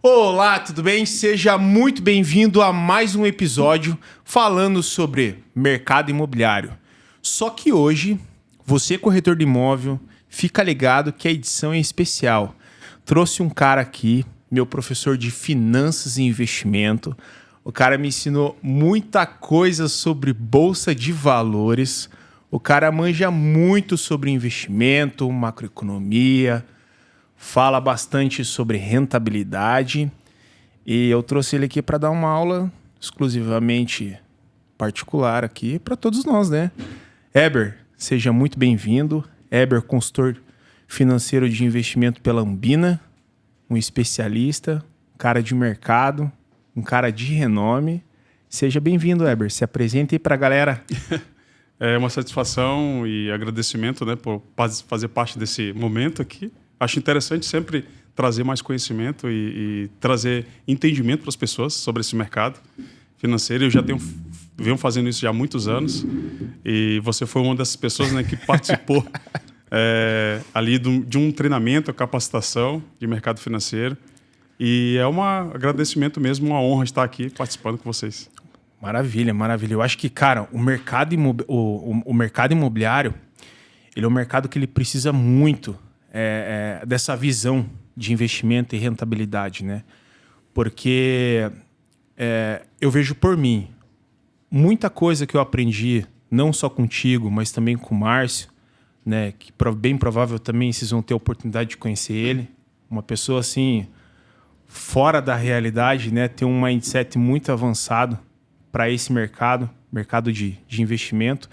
Olá, tudo bem? Seja muito bem-vindo a mais um episódio falando sobre mercado imobiliário. Só que hoje, você corretor de imóvel, fica ligado que a edição é especial. Trouxe um cara aqui, meu professor de finanças e investimento. O cara me ensinou muita coisa sobre bolsa de valores. O cara manja muito sobre investimento, macroeconomia, fala bastante sobre rentabilidade e eu trouxe ele aqui para dar uma aula exclusivamente particular aqui para todos nós, né? Heber, seja muito bem-vindo. Heber, consultor financeiro de investimento pela Ambina, um especialista, um cara de mercado, um cara de renome. Seja bem-vindo, Heber. Se apresente aí para a galera. É uma satisfação e agradecimento, né, por fazer parte desse momento aqui. Acho interessante sempre trazer mais conhecimento e trazer entendimento para as pessoas sobre esse mercado financeiro. Eu já venho fazendo isso já há muitos anos e você foi uma dessas pessoas, né, que participou ali de um treinamento, capacitação de mercado financeiro. E é um agradecimento mesmo, uma honra estar aqui participando com vocês. Maravilha, maravilha. Eu acho que, cara, o mercado imobiliário, ele é um mercado que ele precisa muito dessa visão de investimento e rentabilidade, né? Porque eu vejo por mim, muita coisa que eu aprendi, não só contigo, mas também com o Márcio, né? Que bem provável também vocês vão ter a oportunidade de conhecer ele. Uma pessoa assim, fora da realidade, né? Tem um mindset muito avançado para esse mercado de investimento.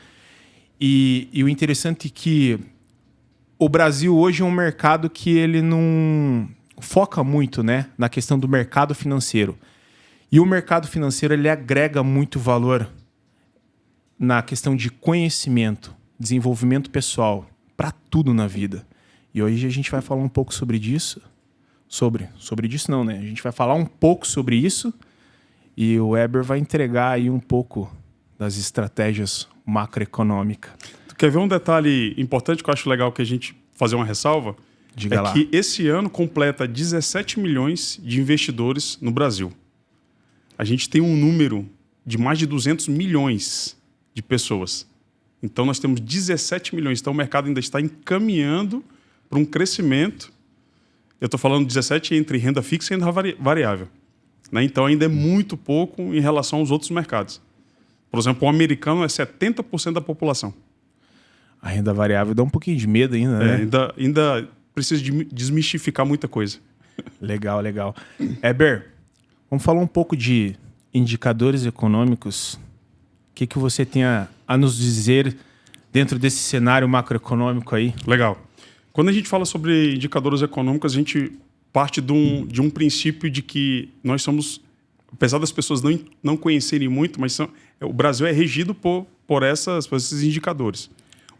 E o interessante é que o Brasil hoje é um mercado que ele não foca muito, né, na questão do mercado financeiro. E o mercado financeiro ele agrega muito valor na questão de conhecimento, desenvolvimento pessoal, para tudo na vida. E hoje a gente vai falar um pouco sobre disso. Sobre disso não, né? A gente vai falar um pouco sobre isso e o Heber vai entregar aí um pouco das estratégias macroeconômicas. Quer ver um detalhe importante que eu acho legal que a gente fazer uma ressalva? Diga lá. Que esse ano completa 17 milhões de investidores no Brasil. A gente tem um número de mais de 200 milhões de pessoas. Então nós temos 17 milhões. Então o mercado ainda está encaminhando para um crescimento. Eu estou falando 17 entre renda fixa e renda variável. Né? Então ainda é muito pouco em relação aos outros mercados. Por exemplo, o americano é 70% da população. A renda variável dá um pouquinho de medo ainda, né? Ainda precisa desmistificar muita coisa. Legal, legal. Heber, vamos falar um pouco de indicadores econômicos. O que você tem a nos dizer dentro desse cenário macroeconômico aí? Legal. Quando a gente fala sobre indicadores econômicos, a gente parte de um princípio de que nós somos, apesar das pessoas não conhecerem muito, mas o Brasil é regido por esses indicadores.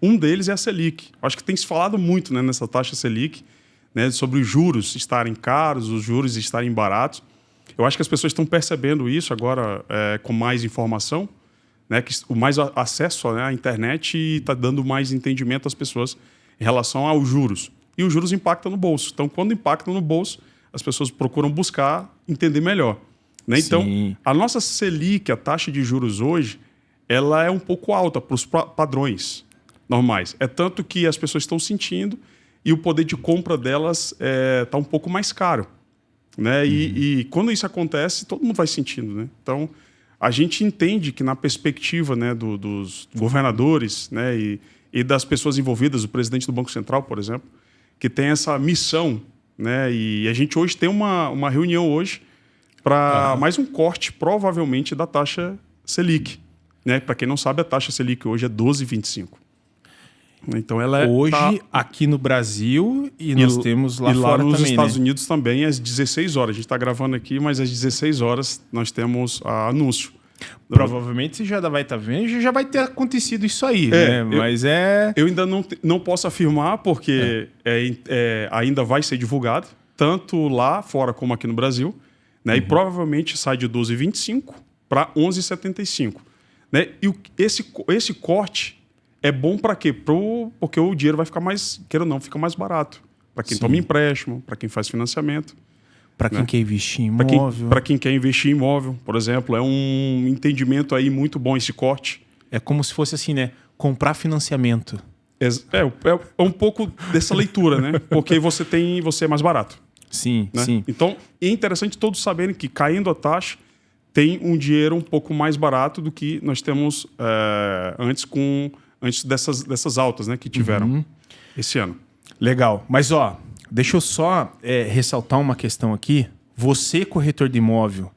Um deles é a Selic. Acho que tem se falado muito, né, nessa taxa Selic, né, sobre os juros estarem caros, os juros estarem baratos. Eu acho que as pessoas estão percebendo isso agora com mais informação, né, que o mais acesso, né, à internet está dando mais entendimento às pessoas em relação aos juros. E os juros impactam no bolso. Então, quando impactam no bolso, as pessoas procuram buscar entender melhor. Né? Então, a nossa Selic, a taxa de juros hoje, ela é um pouco alta para os padrões normais. É tanto que as pessoas estão sentindo e o poder de compra delas está um pouco mais caro. Né? E quando isso acontece, todo mundo vai sentindo. Né? Então, a gente entende que na perspectiva, né, dos governadores, né, e das pessoas envolvidas, o presidente do Banco Central, por exemplo, que tem essa missão, né, e a gente hoje tem uma reunião hoje para mais um corte, provavelmente, da taxa Selic. Né? Para quem não sabe, a taxa Selic hoje é 12,25. Então ela hoje aqui no Brasil e nós temos lá fora nos também, Estados né? Unidos também às 16 horas. A gente está gravando aqui, mas às 16 horas nós temos anúncio. Provavelmente você já vai estar vendo, já vai ter acontecido isso aí, né? Mas eu ainda não posso afirmar porque ainda vai ser divulgado, tanto lá fora como aqui no Brasil, né? E provavelmente sai de 12,25 para 11,75. Né? E esse corte é bom para quê? Porque o dinheiro vai ficar mais, queira ou não, fica mais barato. Para quem toma empréstimo, para quem faz financiamento. Para quem quer investir em Para imóvel. quem quer investir em imóvel, por exemplo, é um entendimento aí muito bom esse corte. É como se fosse assim, né? Comprar financiamento. É um pouco dessa leitura, né? Porque você é mais barato. Sim, Né? sim. Então, é interessante todos saberem que caindo a taxa, tem um dinheiro um pouco mais barato do que nós temos antes dessas altas, né, que tiveram esse ano. Legal. Mas, ó, deixa eu só ressaltar uma questão aqui. Você, corretor de imóvel,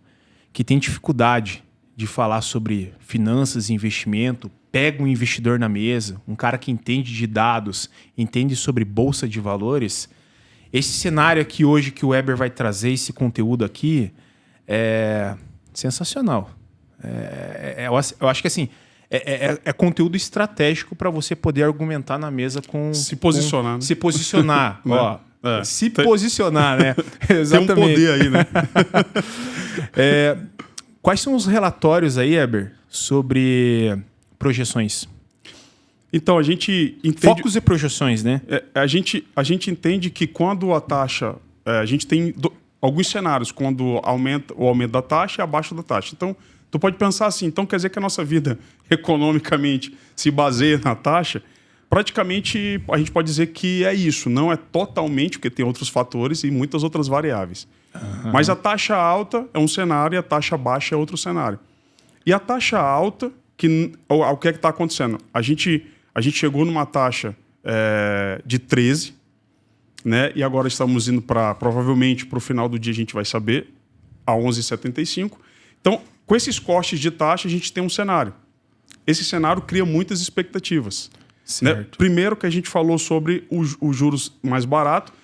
que tem dificuldade de falar sobre finanças e investimento, pega um investidor na mesa, um cara que entende de dados, entende sobre bolsa de valores. Esse cenário aqui hoje que o Weber vai trazer, esse conteúdo aqui, é sensacional. Eu acho que assim, é conteúdo estratégico para você poder argumentar na mesa com... Se posicionar. Né? Se posicionar. Ó, se Tem, posicionar, né? Exatamente. Tem um poder aí, né? Quais são os relatórios aí, Weber, sobre projeções? Então, a gente entende... Focos e projeções, né? A gente entende que quando a taxa... a gente tem alguns cenários, quando aumenta o aumento da taxa e a baixa da taxa. Então, tu pode pensar assim, então quer dizer que a nossa vida economicamente se baseia na taxa? Praticamente, a gente pode dizer que é isso. Não é totalmente, porque tem outros fatores e muitas outras variáveis. Mas a taxa alta é um cenário e a taxa baixa é outro cenário. E a taxa alta, o que é que está acontecendo? A gente chegou numa taxa de 13, né? E agora estamos indo provavelmente para o final do dia a gente vai saber, a 11,75. Então, com esses cortes de taxa, a gente tem um cenário. Esse cenário cria muitas expectativas. Né? Primeiro que a gente falou sobre os juros mais baratos,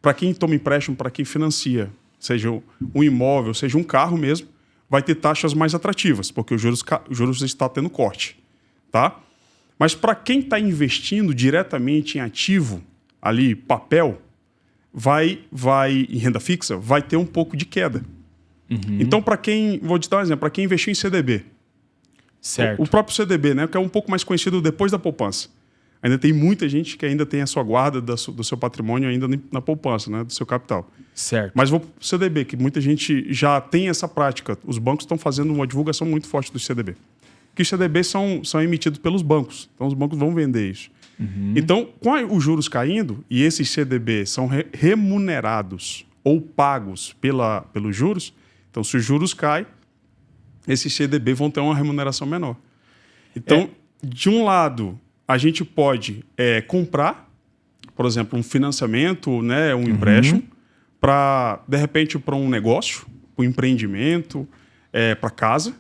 para quem toma empréstimo, para quem financia, seja um imóvel, seja um carro mesmo, vai ter taxas mais atrativas, porque os juros está tendo corte. Tá? Mas para quem está investindo diretamente em ativo, ali, papel, vai em renda fixa, vai ter um pouco de queda. Então, vou te dar um exemplo, para quem investiu em CDB, certo. O próprio CDB, né, que é um pouco mais conhecido depois da poupança. Ainda tem muita gente que ainda tem a sua guarda do seu patrimônio ainda na poupança, né, do seu capital. Certo. Mas vou para o CDB, que muita gente já tem essa prática. Os bancos estão fazendo uma divulgação muito forte do CDB. Que os CDBs são emitidos pelos bancos. Então, os bancos vão vender isso. Então, com os juros caindo, e esses CDBs são remunerados ou pagos pelos juros, então, se os juros caem, esses CDB vão ter uma remuneração menor. Então, de um lado, a gente pode comprar, por exemplo, um financiamento, né, um empréstimo, de repente, para um negócio, para um empreendimento, para casa.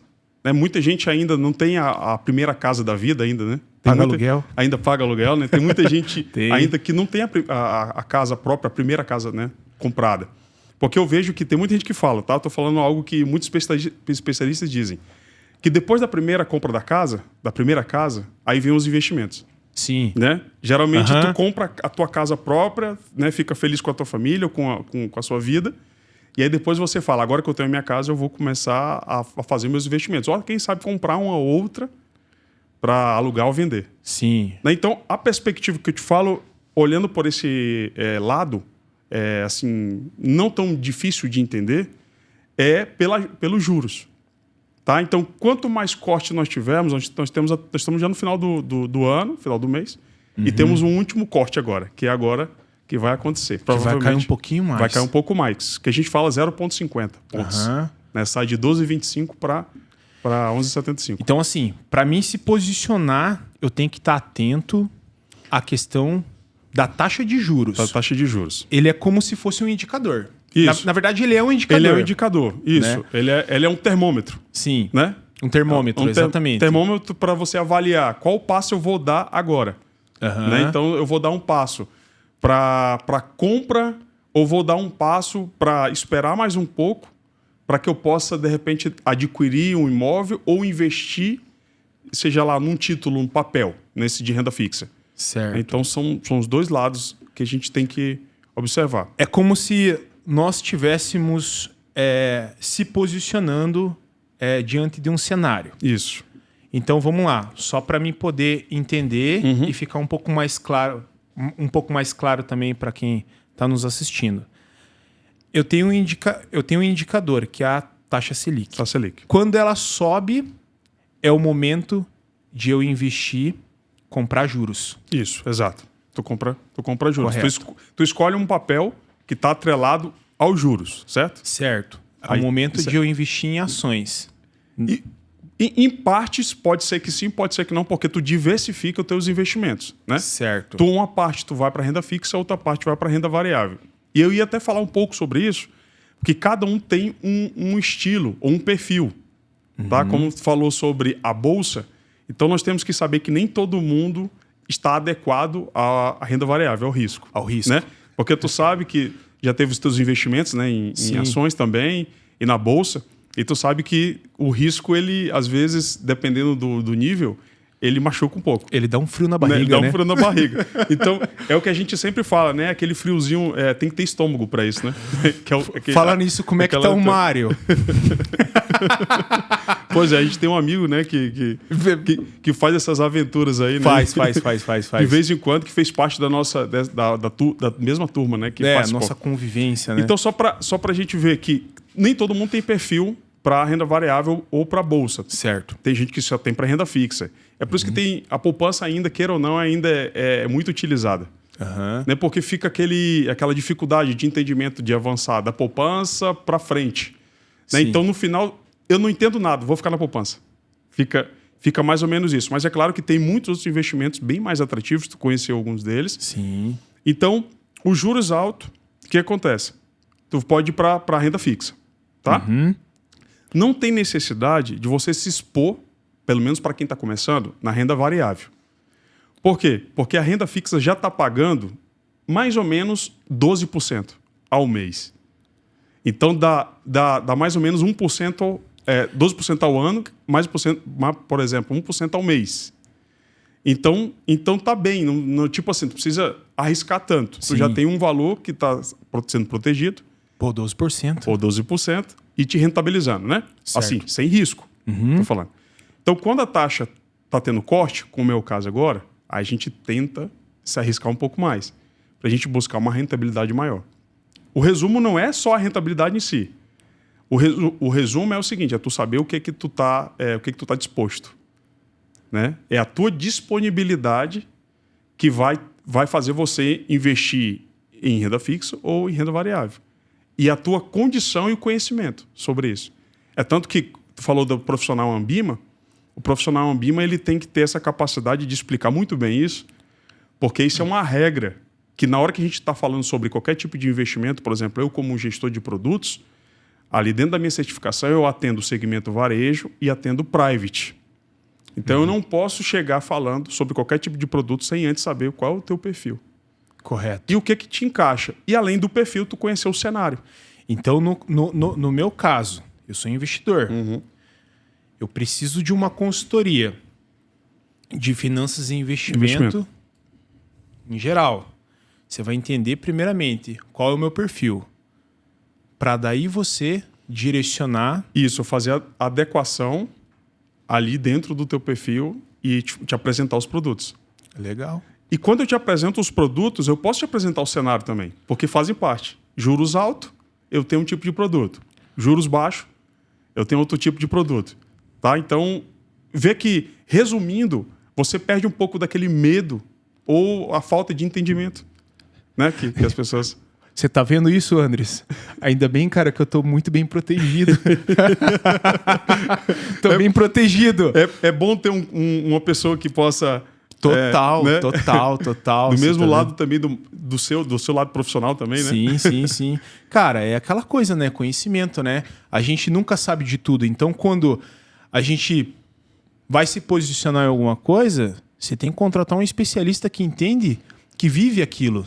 Né? Muita gente ainda não tem a primeira casa da vida ainda, né? Aluguel. Ainda paga aluguel, né? Tem muita gente ainda que não tem a casa própria, a primeira casa, né, comprada. Porque eu vejo que tem muita gente que fala, tá? Estou falando algo que muitos especialistas dizem, que depois da primeira compra da primeira casa, aí vem os investimentos. Sim. Né? Geralmente tu compra a tua casa própria, né? Fica feliz com a tua família, com a sua vida, e aí depois você fala, agora que eu tenho a minha casa, eu vou começar a fazer meus investimentos. Ou quem sabe comprar uma outra para alugar ou vender. Sim. Né? Então, a perspectiva que eu te falo, olhando por esse lado, assim, não tão difícil de entender, pelos juros. Tá? Então, quanto mais corte nós tivermos, nós estamos já no final do ano, final do mês, e temos um último corte agora, que vai acontecer. Que vai cair um pouquinho mais. Vai cair um pouco mais, que a gente fala 0,50 pontos. Né? Sai de 12,25 para 11,75. Então, assim, para mim se posicionar, eu tenho que estar atento à questão da taxa de juros. Da taxa de juros. Ele é como se fosse um indicador. Isso. Na verdade, ele é um indicador. Ele é um indicador, isso. Né? Ele é um termômetro. Sim. Né? Um termômetro, exatamente. Termômetro para você avaliar qual passo eu vou dar agora. Né? Então, eu vou dar um passo para compra ou vou dar um passo para esperar mais um pouco para que eu possa, de repente, adquirir um imóvel ou investir, seja lá num título, um papel, nesse de renda fixa. Certo. Então, são os dois lados que a gente tem que observar. É como se nós estivéssemos se posicionando diante de um cenário. Isso. Então, vamos lá. Só para mim poder entender e ficar um pouco mais claro também para quem está nos assistindo. Eu tenho um indicador, que é a taxa Selic. Taxa Selic. Quando ela sobe, é o momento de eu investir, comprar juros. Isso, exato. Tu compra juros. Correto. Tu escolhe um papel que está atrelado aos juros, certo? Certo. É Aí, o momento de eu investir em ações. E, em partes, pode ser que sim, pode ser que não, porque tu diversifica os teus investimentos, né? Certo. Uma parte tu vai para renda fixa, outra parte vai para renda variável. E eu ia até falar um pouco sobre isso, porque cada um tem um estilo ou um perfil. Tá? Como tu falou sobre a bolsa, então nós temos que saber que nem todo mundo está adequado à renda variável, ao risco. Ao risco. Né? Porque tu sabe que já teve os teus investimentos, né, em ações também e na bolsa, e tu sabe que o risco, ele, às vezes, dependendo do nível, ele machuca um pouco. Ele dá um frio na barriga, Dá um né? frio na barriga. Então, é o que a gente sempre fala, né? Aquele friozinho, tem que ter estômago para isso, né? Fala nisso, como é que tá o Mário? Pois é, a gente tem um amigo, né, que faz essas aventuras aí, né? Faz. De vez em quando, que fez parte da nossa, da mesma turma, né? Que a nossa convivência, né? Então, só pra gente ver que nem todo mundo tem perfil para renda variável ou para bolsa. Certo. Tem gente que só tem para renda fixa. É por isso que tem a poupança ainda, queira ou não, ainda é muito utilizada. Né? Porque fica aquela dificuldade de entendimento de avançar da poupança para frente. Né? Então, no final, eu não entendo nada, vou ficar na poupança. Fica mais ou menos isso. Mas é claro que tem muitos outros investimentos bem mais atrativos, tu conheceu alguns deles. Sim. Então, os juros altos, o que acontece? Tu pode ir para renda fixa. Tá? Não tem necessidade de você se expor, pelo menos para quem está começando, na renda variável. Por quê? Porque a renda fixa já está pagando mais ou menos 12% ao mês. Então, dá mais ou menos 1%, 12% ao ano, por exemplo, 1% ao mês. Então tá bem. Tipo assim, tu precisa arriscar tanto. Sim. Tu já tem um valor que está sendo protegido. Por 12%. Ou 12%. E te rentabilizando, né? Certo. Assim, sem risco. Tô falando. Então, quando a taxa está tendo corte, como é o caso agora, a gente tenta se arriscar um pouco mais, para a gente buscar uma rentabilidade maior. O resumo não é só a rentabilidade em si. O resumo é o seguinte: é tu saber o que tu tá disposto. Né? É a tua disponibilidade que vai fazer você investir em renda fixa ou em renda variável. E a tua condição e o conhecimento sobre isso. É tanto que tu falou do profissional Ambima. O profissional Ambima, ele tem que ter essa capacidade de explicar muito bem isso, porque isso é uma regra que, na hora que a gente está falando sobre qualquer tipo de investimento, por exemplo, eu como gestor de produtos, ali dentro da minha certificação eu atendo o segmento varejo e atendo private. Então eu não posso chegar falando sobre qualquer tipo de produto sem antes saber qual é o teu perfil. Correto. E o que te encaixa. E além do perfil, tu conhecer o cenário. Então, no meu caso, eu sou investidor. Eu preciso de uma consultoria de finanças e investimento em geral. Você vai entender, primeiramente, qual é o meu perfil. Para daí você direcionar... Isso, fazer a adequação ali dentro do teu perfil e te apresentar os produtos. Legal. E quando eu te apresento os produtos, eu posso te apresentar o cenário também, porque fazem parte. Juros altos, eu tenho um tipo de produto. Juros baixos, eu tenho outro tipo de produto. Tá? Então, vê que, resumindo, você perde um pouco daquele medo ou a falta de entendimento, né? que as pessoas... Você tá vendo isso, Andres? Ainda bem, cara, que eu tô muito bem protegido. Tô bem protegido. É bom ter uma pessoa que possa... Total. Do mesmo lado também, do seu lado profissional também, né? Sim. Cara, é aquela coisa, né? Conhecimento, né? A gente nunca sabe de tudo. Então, quando a gente vai se posicionar em alguma coisa, você tem que contratar um especialista que entende, que vive aquilo.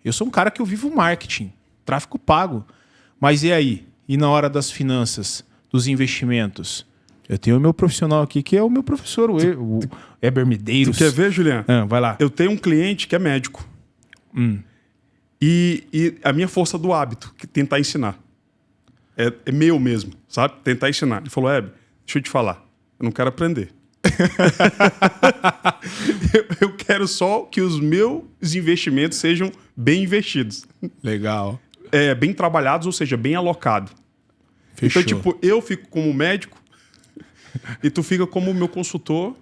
Eu sou um cara que eu vivo marketing, tráfego pago. Mas e aí? E na hora das finanças, dos investimentos? Eu tenho o meu profissional aqui, que é o meu professor, o Eber Medeiros. Tu quer ver, Juliano? Vai lá. Eu tenho um cliente que é médico. E a minha força do hábito, que tentar ensinar. É meu mesmo, sabe? Tentar ensinar. Ele falou, Eber, deixa eu te falar, eu não quero aprender. Eu quero só que os meus investimentos sejam bem investidos. Legal. bem trabalhados, ou seja, bem alocado. Fechou. Então, tipo, eu fico como médico e tu fica como meu consultor.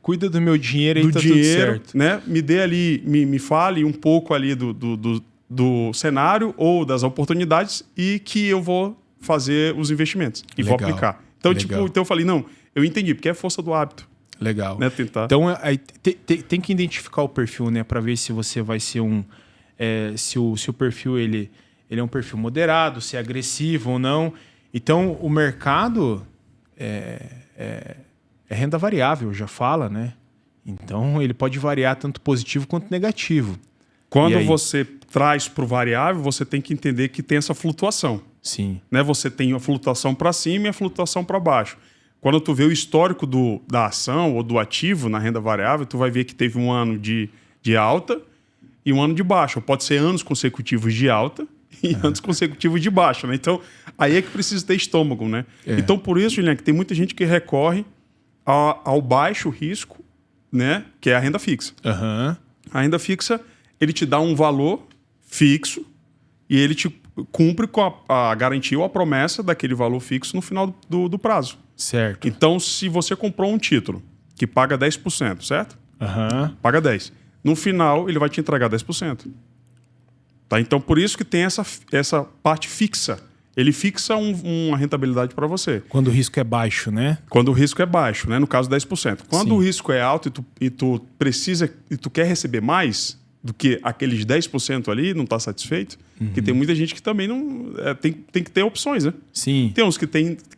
Cuida do meu dinheiro e do tá dinheiro, tudo certo. né? Me dê ali, me fale um pouco ali do cenário ou das oportunidades e que eu vou fazer os investimentos e vou aplicar. Então, então eu falei, não, eu entendi, porque é força do hábito. Legal. Né? Tentar. Então, aí, tem que identificar o perfil, né? Para ver se você vai ser se o perfil ele é um perfil moderado, se é agressivo ou não. Então, o mercado é renda variável, já fala, né? Então, ele pode variar tanto positivo quanto negativo. Quando você traz para o variável, você tem que entender que tem essa flutuação. Sim. Né? Você tem a flutuação para cima e a flutuação para baixo. Quando tu vê o histórico da ação ou do ativo na renda variável, tu vai ver que teve um ano de alta e um ano de baixa. Pode ser anos consecutivos de alta e anos consecutivos de baixa. Né? Então, aí é que precisa ter estômago. Né? Então, por isso, Juliano, que tem muita gente que recorre ao baixo risco, né? Que é a renda fixa. A renda fixa, ele te dá um valor fixo e ele te cumpre com a garantia ou a promessa daquele valor fixo no final do prazo. Certo. Então, se você comprou um título que paga 10%, certo? Paga 10%. No final, ele vai te entregar 10%. Tá? Então, por isso que tem essa parte fixa. Ele fixa uma rentabilidade para você. Quando o risco é baixo, né? Quando o risco é baixo, né? No caso, 10%. Quando o risco é alto e tu precisa e tu quer receber mais do que aqueles 10% ali, não está satisfeito, porque tem muita gente que também não... tem que ter opções, né? Sim. Tem uns que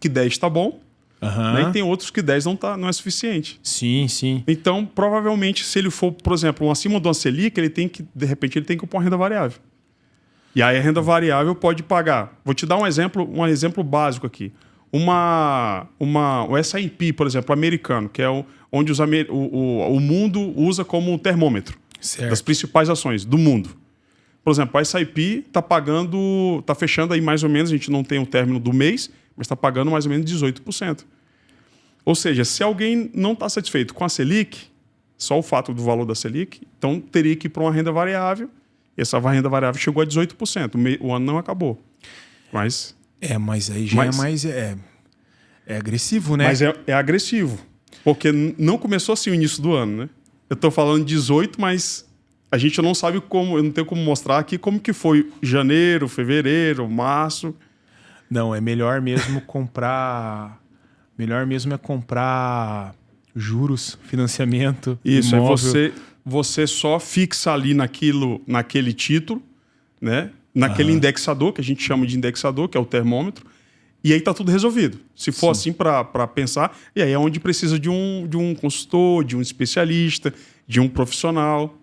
10 está bom, né? E tem outros que 10 não é suficiente. Sim, sim. Então, provavelmente, se ele for, por exemplo, acima de uma Selic, de repente, ele tem que pôr uma renda variável. E aí a renda variável pode pagar. Vou te dar um exemplo básico aqui. O S&P, por exemplo, americano, que é onde o mundo usa como termômetro das principais ações do mundo. Por exemplo, a S&P está fechando aí mais ou menos, a gente não tem o término do mês, mas está pagando mais ou menos 18%. Ou seja, se alguém não está satisfeito com a Selic, só o fato do valor da Selic, então teria que ir para uma renda variável. E essa renda variável chegou a 18%. O ano não acabou. Mas aí já é mais... É agressivo, né? Mas é agressivo. Porque não começou assim o início do ano, né? Eu estou falando 18, mas a gente não sabe como... Eu não tenho como mostrar aqui como que foi janeiro, fevereiro, março. Não, é melhor mesmo comprar... Melhor mesmo é comprar juros, financiamento, Isso, imóvel. Você só fixa ali naquele título, né? Naquele indexador, que a gente chama de indexador, que é o termômetro, e aí está tudo resolvido. Se for assim para pensar, e aí é onde precisa de um consultor, de um especialista, de um profissional.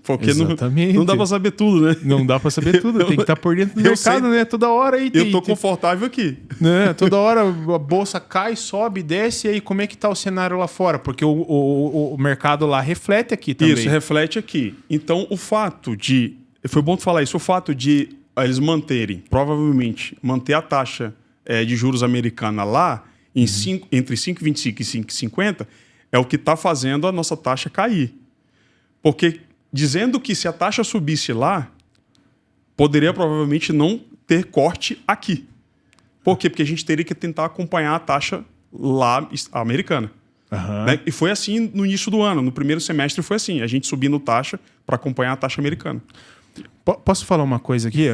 Porque não dá para saber tudo, né? Não dá para saber tudo, tem que estar por dentro do mercado, né? Toda hora aí. Eu tô confortável aqui. Né? Toda hora a bolsa cai, sobe, desce, e aí como é que tá o cenário lá fora? Porque o mercado lá reflete aqui também. Isso, reflete aqui. Então, o fato de... Foi bom tu falar isso. O fato de eles provavelmente, manter a taxa de juros americana lá entre 5,25 e 5,50 é o que está fazendo a nossa taxa cair. Porque dizendo que se a taxa subisse lá, poderia provavelmente não ter corte aqui. Por quê? Porque a gente teria que tentar acompanhar a taxa lá americana. Né? E foi assim no início do ano. No primeiro semestre foi assim. A gente subindo taxa para acompanhar a taxa americana. Posso falar uma coisa aqui?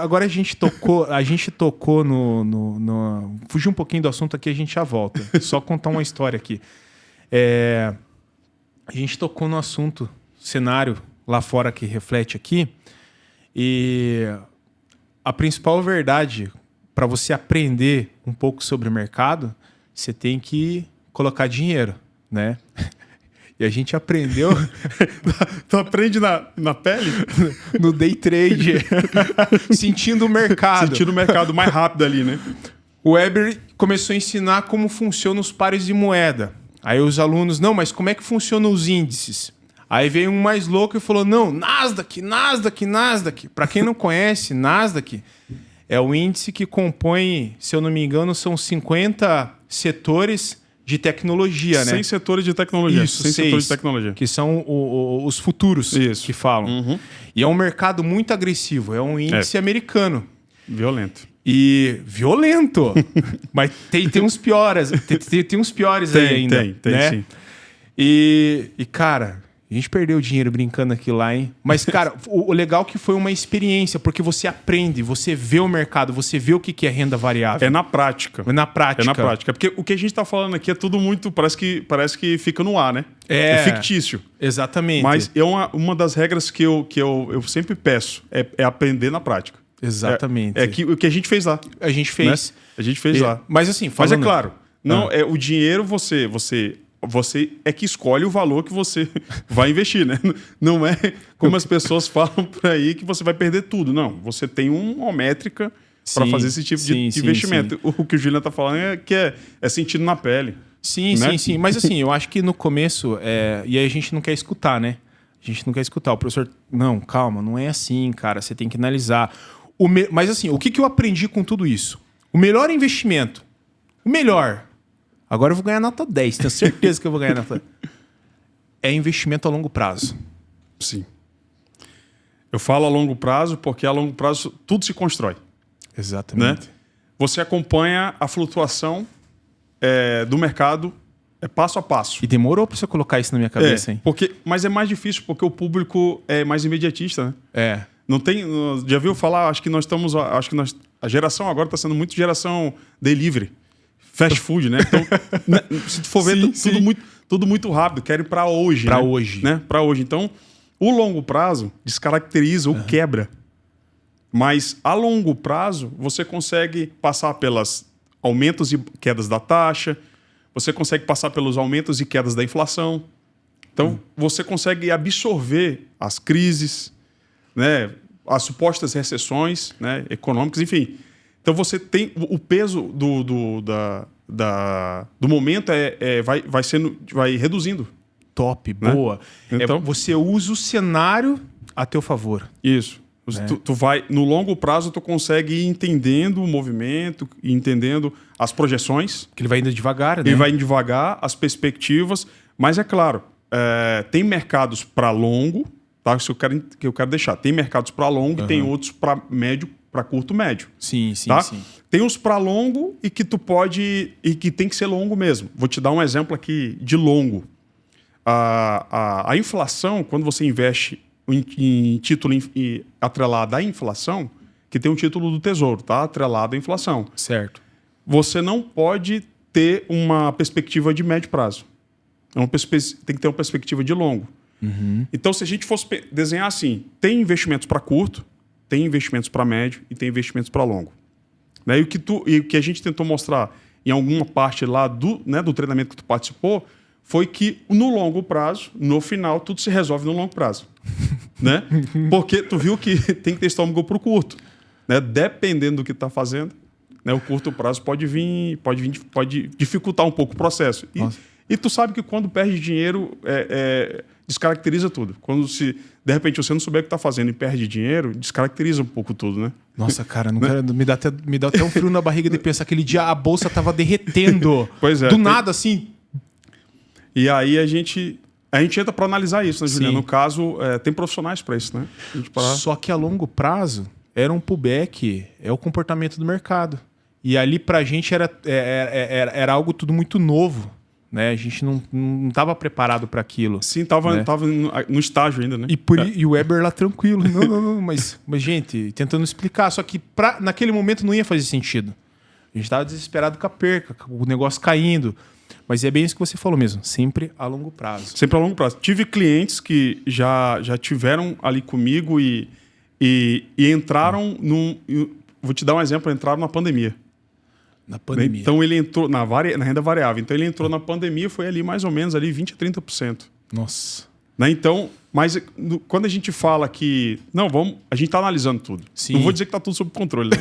Agora a gente tocou no... Fugir um pouquinho do assunto aqui, a gente já volta. Só contar uma história aqui. A gente tocou no assunto, cenário lá fora que reflete aqui. E a principal verdade, para você aprender um pouco sobre o mercado, você tem que colocar dinheiro, né? E a gente aprendeu... Tu aprende na pele? No day trade. Sentindo o mercado. Sentindo o mercado mais rápido ali, né? O Weber começou a ensinar como funcionam os pares de moeda. Aí os alunos, não, mas como é que funcionam os índices? Aí veio um mais louco e falou, não, Nasdaq. Para quem não conhece, Nasdaq é o índice que compõe, se eu não me engano, são 50 setores de tecnologia, né? 100 setores de tecnologia. Isso, 100 6, setores de tecnologia. que são os futuros Isso. que falam. E é um mercado muito agressivo, é um índice americano. Violento. E violento. Mas tem uns piores, tem uns piores aí ainda. Tem, né? sim. E, cara, a gente perdeu dinheiro brincando aqui lá, hein? Mas, cara, o legal que foi uma experiência, porque você aprende, você vê o mercado, você vê o que é renda variável. É na prática. É na prática. É na prática. Porque o que a gente está falando aqui é tudo muito... Parece que fica no ar, né? É fictício. Exatamente. Mas é uma das regras que eu sempre peço. É aprender na prática. Exatamente. O que a gente fez lá. A gente fez. Né? A gente fez lá. Mas assim, Mas falando... é claro, não, o dinheiro você é que escolhe o valor que você vai investir, né? Não é como as pessoas falam por aí que você vai perder tudo. Não, você tem uma métrica para fazer esse tipo de investimento. Sim. O que o Julian está falando é que é sentido na pele. Sim, né? Sim. Mas assim, eu acho que no começo... E aí a gente não quer escutar, né? A gente não quer escutar. O professor... Não, calma, não é assim, cara. Você tem que analisar. Mas assim, o que eu aprendi com tudo isso? O melhor investimento... O melhor... Agora eu vou ganhar nota 10, tenho certeza que eu vou ganhar nota... É investimento a longo prazo. Sim. Eu falo a longo prazo porque a longo prazo tudo se constrói. Exatamente. Né? Você acompanha a flutuação do mercado passo a passo. E demorou para você colocar isso na minha cabeça, hein? Mas é mais difícil porque o público é mais imediatista, né? Não tem... Já viu falar? Acho que a geração agora está sendo muito geração delivery. Fast food, né? Então, se tu for ver, tudo muito rápido. Querem para hoje. Para né? hoje. Né? Para hoje. Então, o longo prazo descaracteriza ou quebra. Mas, a longo prazo, você consegue passar pelas aumentos e quedas da taxa, você consegue passar pelos aumentos e quedas da inflação. Então, você consegue absorver as crises, né? As supostas recessões, né? Econômicas, enfim... Então você tem o peso do momento vai reduzindo. Top, boa. Né? Então você usa o cenário a teu favor. Isso. Tu vai no longo prazo tu consegue ir entendendo o movimento, ir entendendo as projeções. Que ele vai indo devagar, né? Ele vai indo devagar, as perspectivas. Mas é claro, tem mercados para longo, tá? Isso que eu quero deixar. Tem mercados para longo e tem outros para médio. Para curto, médio. Sim. Tem uns para longo e que tu pode... E que tem que ser longo mesmo. Vou te dar um exemplo aqui de longo. A inflação, quando você investe em título atrelado à inflação, que tem um título do Tesouro, tá? Atrelado à inflação. Certo. Você não pode ter uma perspectiva de médio prazo. Tem que ter uma perspectiva de longo. Então, se a gente fosse desenhar assim, tem investimentos para curto, tem investimentos para médio e tem investimentos para longo. Né? E o que a gente tentou mostrar em alguma parte lá do treinamento que tu participou foi que no longo prazo, no final, tudo se resolve no longo prazo. Né? Porque tu viu que tem que ter estômago para o curto. Né? Dependendo do que tu está fazendo, né? O curto prazo pode dificultar um pouco o processo. E tu sabe que quando perde dinheiro, descaracteriza tudo. Quando de repente você não souber o que está fazendo e perde dinheiro, descaracteriza um pouco tudo, né? Nossa, cara, não quero, me dá até um frio na barriga de pensar aquele dia a bolsa estava derretendo. Pois é. Do nada, assim. E aí a gente entra para analisar isso, né, Juliano? No caso, tem profissionais para isso, né? Só que a longo prazo era um pullback, é o comportamento do mercado. E ali pra gente era algo tudo muito novo. Né? A gente não estava preparado para aquilo. Sim, estava no estágio ainda, né? E o Weber lá tranquilo. Não, mas, gente, tentando explicar. Só que naquele momento não ia fazer sentido. A gente estava desesperado com a perca, com o negócio caindo. Mas é bem isso que você falou mesmo. Sempre a longo prazo. Sempre a longo prazo. Tive clientes que já tiveram ali comigo e entraram vou te dar um exemplo, entraram na pandemia. Na pandemia. Então ele entrou na renda variável. Então ele entrou na pandemia, foi ali mais ou menos ali 20% a 30%. Nossa. Né? Então, mas quando a gente fala que... a gente está analisando tudo. Sim. Não vou dizer que está tudo sob controle. Né?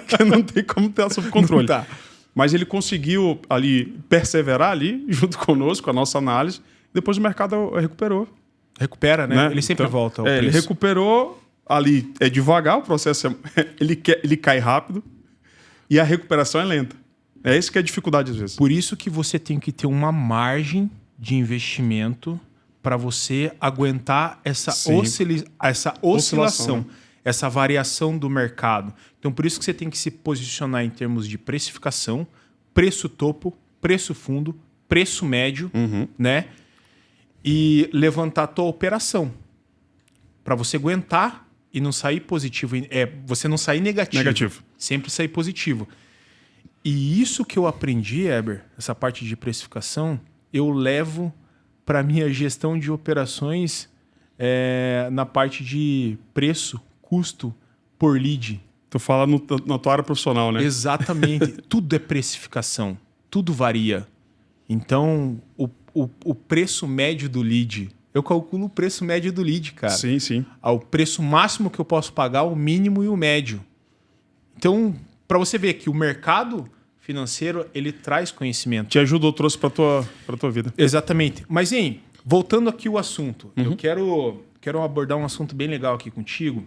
que não tem como ter sob controle. Tá. Mas ele conseguiu ali perseverar ali, junto conosco, a nossa análise. Depois o mercado recuperou. Recupera, né? Ele sempre volta ao preço. Ele recuperou ali, devagar, o processo ele cai rápido. E a recuperação é lenta. É esse que é a dificuldade às vezes. Por isso que você tem que ter uma margem de investimento para você aguentar essa oscilação, né? essa variação do mercado. Então, por isso que você tem que se posicionar em termos de precificação, preço topo, preço fundo, preço médio, né? E levantar a tua operação para você aguentar e não sair positivo. Você não sair negativo. Sempre sair positivo. E isso que eu aprendi, Eber, essa parte de precificação, eu levo para minha gestão de operações na parte de preço, custo por lead. Tu fala na tua área profissional, né? Exatamente. Tudo é precificação. Tudo varia. Então, o preço médio do lead, eu calculo o preço médio do lead, cara. Sim, sim. O preço máximo que eu posso pagar, o mínimo e o médio. Então, para você ver que o mercado financeiro, ele traz conhecimento. Te ajudou, trouxe para tua vida. Exatamente. Mas, hein, voltando aqui ao assunto, eu quero abordar um assunto bem legal aqui contigo,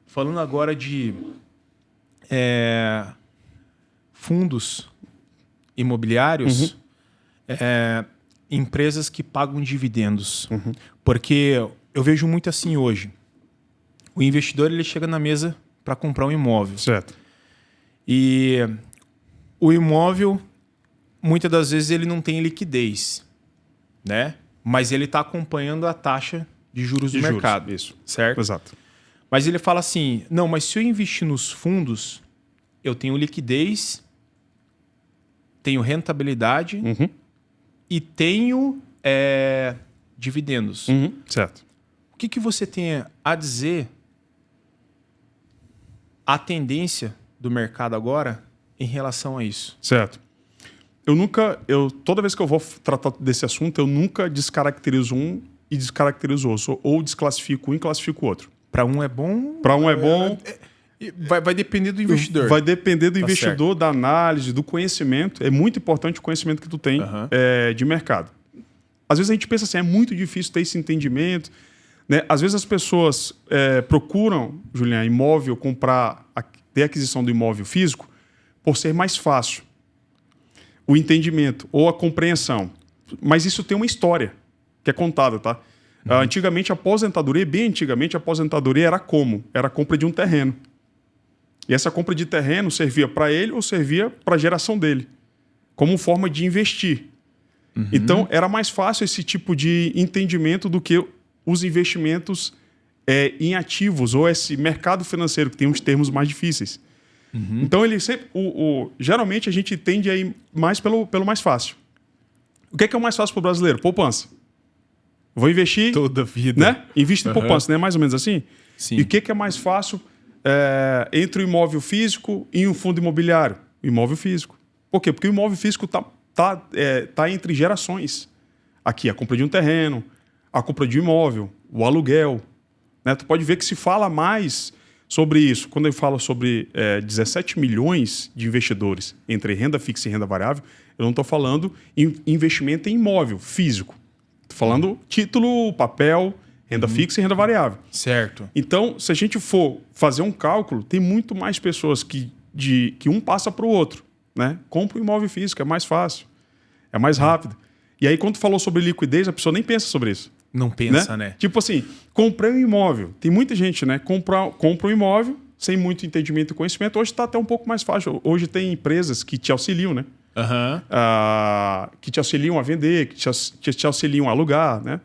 falando agora de fundos imobiliários, empresas que pagam dividendos. Porque eu vejo muito assim hoje. O investidor ele chega na mesa para comprar um imóvel. Certo. E o imóvel, muitas das vezes, ele não tem liquidez, né? Mas ele está acompanhando a taxa de juros do mercado. Isso. Certo? Exato. Mas ele fala assim, não, mas se eu investir nos fundos, eu tenho liquidez, tenho rentabilidade e tenho dividendos. Certo. O que você tem a dizer a tendência do mercado agora em relação a isso? Certo. Toda vez que eu vou tratar desse assunto, eu nunca descaracterizo um e descaracterizo o outro. Ou desclassifico um e classifico o outro. Para um é bom... Para um é bom... Vai depender do investidor. Vai depender do investidor, certo. Da análise, do conhecimento. É muito importante o conhecimento que tu tem de mercado. Às vezes a gente pensa assim, é muito difícil ter esse entendimento. Né? Às vezes as pessoas procuram, Julián, imóvel, ter aquisição do imóvel físico por ser mais fácil. O entendimento ou a compreensão. Mas isso tem uma história que é contada, tá? Antigamente, a aposentadoria, bem antigamente, a aposentadoria era como? Era a compra de um terreno. E essa compra de terreno servia para ele ou servia para a geração dele, como forma de investir. Então, era mais fácil esse tipo de entendimento do que os investimentos em ativos ou esse mercado financeiro, que tem uns termos mais difíceis. Então, ele sempre, geralmente, a gente tende a ir mais pelo mais fácil. O que é o mais fácil para o brasileiro? Poupança. Vou investir... Toda a vida. Né? Invisto em poupança, não é mais ou menos assim? Sim. E o que é mais fácil entre o imóvel físico e um fundo imobiliário? O imóvel físico. Por quê? Porque o imóvel físico tá entre gerações. Aqui, a compra de um terreno, a compra de um imóvel, o aluguel. Né? Tu pode ver que se fala mais sobre isso. Quando eu falo sobre 17 milhões de investidores entre renda fixa e renda variável, eu não estou falando em investimento em imóvel físico. Estou falando título, papel, renda fixa e renda variável. Certo. Então, se a gente for fazer um cálculo, tem muito mais pessoas que um passa para o outro. Né? Compra um imóvel físico, é mais fácil, é mais rápido. E aí, quando tu falou sobre liquidez, a pessoa nem pensa sobre isso. Não pensa, né? Tipo assim, comprei um imóvel. Tem muita gente, né? Compra um imóvel sem muito entendimento e conhecimento. Hoje está até um pouco mais fácil. Hoje tem empresas que te auxiliam, né? Que te auxiliam a vender, que te auxiliam a alugar, né?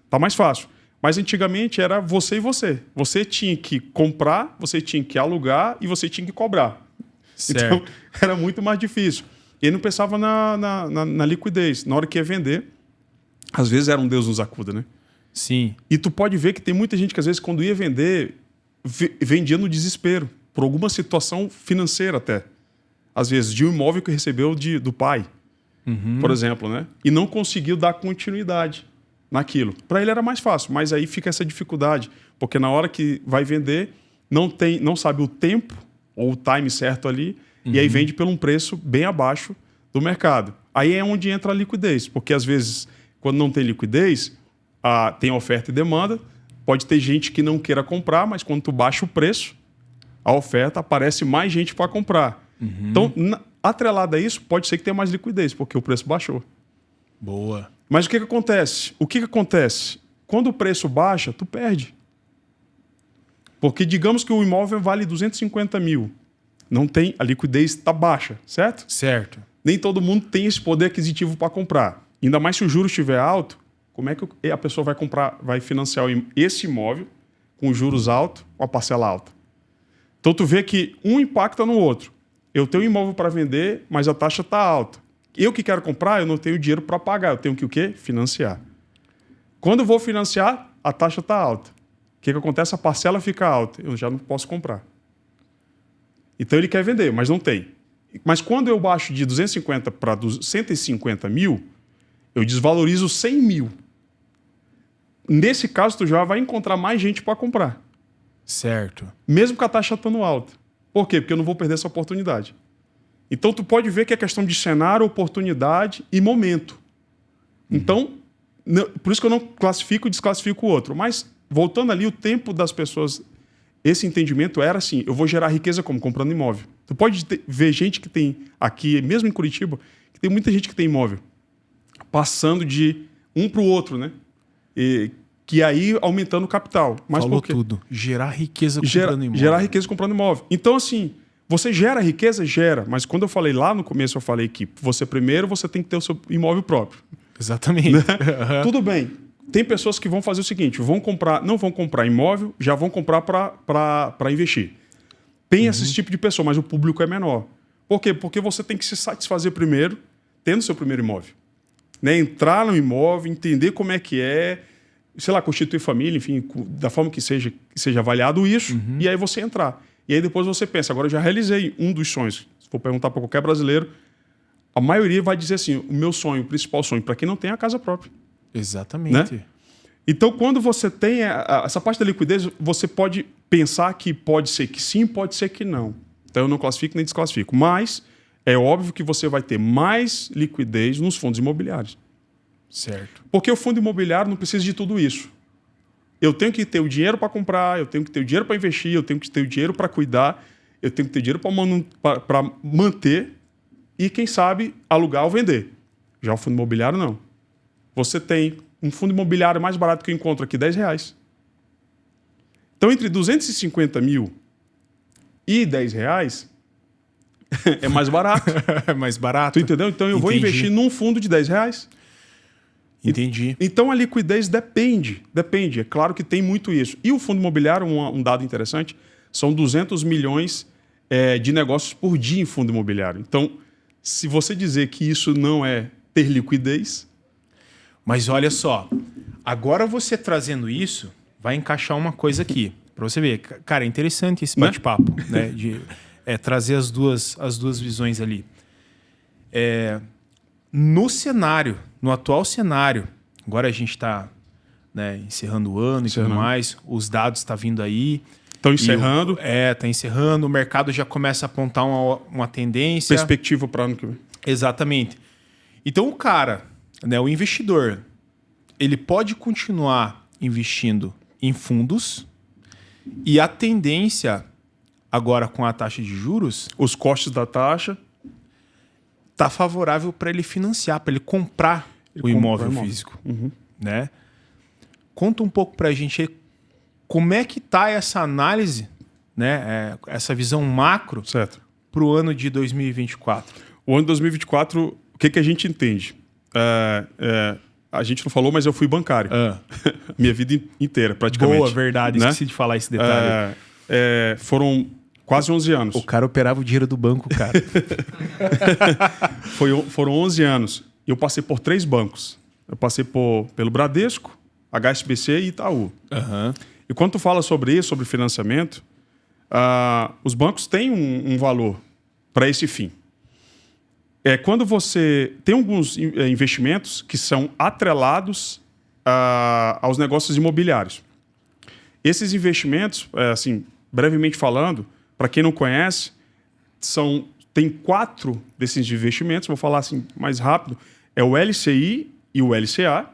Tá mais fácil. Mas antigamente era você e você. Você tinha que comprar, você tinha que alugar e você tinha que cobrar. Certo. Então, era muito mais difícil. E ele não pensava na liquidez. Na hora que ia vender, às vezes era um Deus nos acuda, né? Sim. E tu pode ver que tem muita gente que às vezes quando ia vender, vendia no desespero, por alguma situação financeira até. Às vezes, de um imóvel que recebeu do pai, por exemplo, né? E não conseguiu dar continuidade naquilo. Para ele era mais fácil, mas aí fica essa dificuldade, porque na hora que vai vender, não sabe o tempo ou o time certo ali, e aí vende por um preço bem abaixo do mercado. Aí é onde entra a liquidez, porque às vezes, quando não tem liquidez, tem oferta e demanda, pode ter gente que não queira comprar, mas quando tu baixa o preço, a oferta, aparece mais gente para comprar. Então, atrelado a isso, pode ser que tenha mais liquidez, porque o preço baixou. Boa. Mas o que acontece? O que acontece? Quando o preço baixa, tu perde. Porque digamos que o imóvel vale 250 mil. Não tem, a liquidez está baixa, certo? Certo. Nem todo mundo tem esse poder aquisitivo para comprar. Ainda mais se o juros estiver alto, como é que a pessoa vai comprar, vai financiar esse imóvel com juros altos, com a parcela alta? Então tu vê que um impacta no outro. Eu tenho um imóvel para vender, mas a taxa está alta. Eu que quero comprar, eu não tenho dinheiro para pagar. Eu tenho que o quê? Financiar. Quando eu vou financiar, a taxa está alta. O que acontece? A parcela fica alta. Eu já não posso comprar. Então ele quer vender, mas não tem. Mas quando eu baixo de 250 para 150 mil, eu desvalorizo 100 mil. Nesse caso, tu já vai encontrar mais gente para comprar. Certo. Mesmo com a taxa estando alta. Por quê? Porque eu não vou perder essa oportunidade. Então, tu pode ver que é questão de cenário, oportunidade e momento. Então, por isso que eu não classifico e desclassifico o outro. Mas, voltando ali, o tempo das pessoas, esse entendimento era assim, eu vou gerar riqueza como? Comprando imóvel. Tu pode ver gente que tem aqui, mesmo em Curitiba, que tem muita gente que tem imóvel, passando de um para o outro, né? Que aí aumentando o capital. Mas falou por quê? tudo. Gerar riqueza comprando imóvel. Gerar riqueza comprando imóvel. Então, assim, você gera riqueza? Gera. Mas quando eu falei lá no começo, eu falei que você tem que ter o seu imóvel próprio. Exatamente. Né? Tudo bem. Tem pessoas que vão fazer o seguinte, não vão comprar imóvel, já vão comprar para investir. Tem esse tipo de pessoa, mas o público é menor. Por quê? Porque você tem que se satisfazer primeiro, tendo seu primeiro imóvel. Né? Entrar no imóvel, entender como é que é, sei lá, constituir família, enfim, da forma que seja avaliado isso, e aí você entrar. E aí depois você pensa, agora eu já realizei um dos sonhos. Se for perguntar para qualquer brasileiro, a maioria vai dizer assim, o meu sonho, o principal sonho, para quem não tem a casa própria. Exatamente. Né? Então, quando você tem essa parte da liquidez, você pode pensar que pode ser que sim, pode ser que não. Então, eu não classifico nem desclassifico. Mas é óbvio que você vai ter mais liquidez nos fundos imobiliários. Certo. Porque o fundo imobiliário não precisa de tudo isso. Eu tenho que ter o dinheiro para comprar, eu tenho que ter o dinheiro para investir, eu tenho que ter o dinheiro para cuidar, eu tenho que ter dinheiro para manter e, quem sabe, alugar ou vender. Já o fundo imobiliário, não. Você tem um fundo imobiliário mais barato que eu encontro aqui, R$10. Então, entre 250 mil e R$10 é mais barato. É mais barato. Tu entendeu? Então, eu vou investir num fundo de R$10. Entendi. Então, a liquidez depende. É claro que tem muito isso. E o fundo imobiliário, um dado interessante, são 200 milhões de negócios por dia em fundo imobiliário. Então, se você dizer que isso não é ter liquidez... Mas olha só, agora você trazendo isso, vai encaixar uma coisa aqui. Para você ver, cara, é interessante esse bate-papo, né? De trazer as duas visões ali. No cenário, no atual cenário, agora a gente está encerrando o ano e tudo mais, os dados estão vindo aí. Estão encerrando. Está encerrando, o mercado já começa a apontar uma tendência. Perspectiva para ano que vem. Exatamente. Então o cara, o investidor, ele pode continuar investindo em fundos e a tendência, agora com a taxa de juros... Os custos da taxa... Está favorável para ele financiar, para ele comprar o imóvel físico. Né? Conta um pouco para a gente aí, como é que está essa análise, né? Essa visão macro para o ano de 2024. O ano de 2024, o que a gente entende? A gente não falou, mas eu fui bancário. Minha vida inteira, praticamente. Boa, verdade. Né? Esqueci de falar esse detalhe. Foram quase 11 anos. O cara operava o dinheiro do banco, cara. Foram 11 anos. E eu passei por 3 bancos. Eu passei pelo Bradesco, HSBC e Itaú. E quando tu fala sobre isso, sobre financiamento, os bancos têm um valor para esse fim. Quando você tem alguns investimentos que são atrelados aos negócios imobiliários. Esses investimentos, assim, brevemente falando, para quem não conhece, tem 4 desses investimentos, vou falar assim mais rápido, é o LCI e o LCA,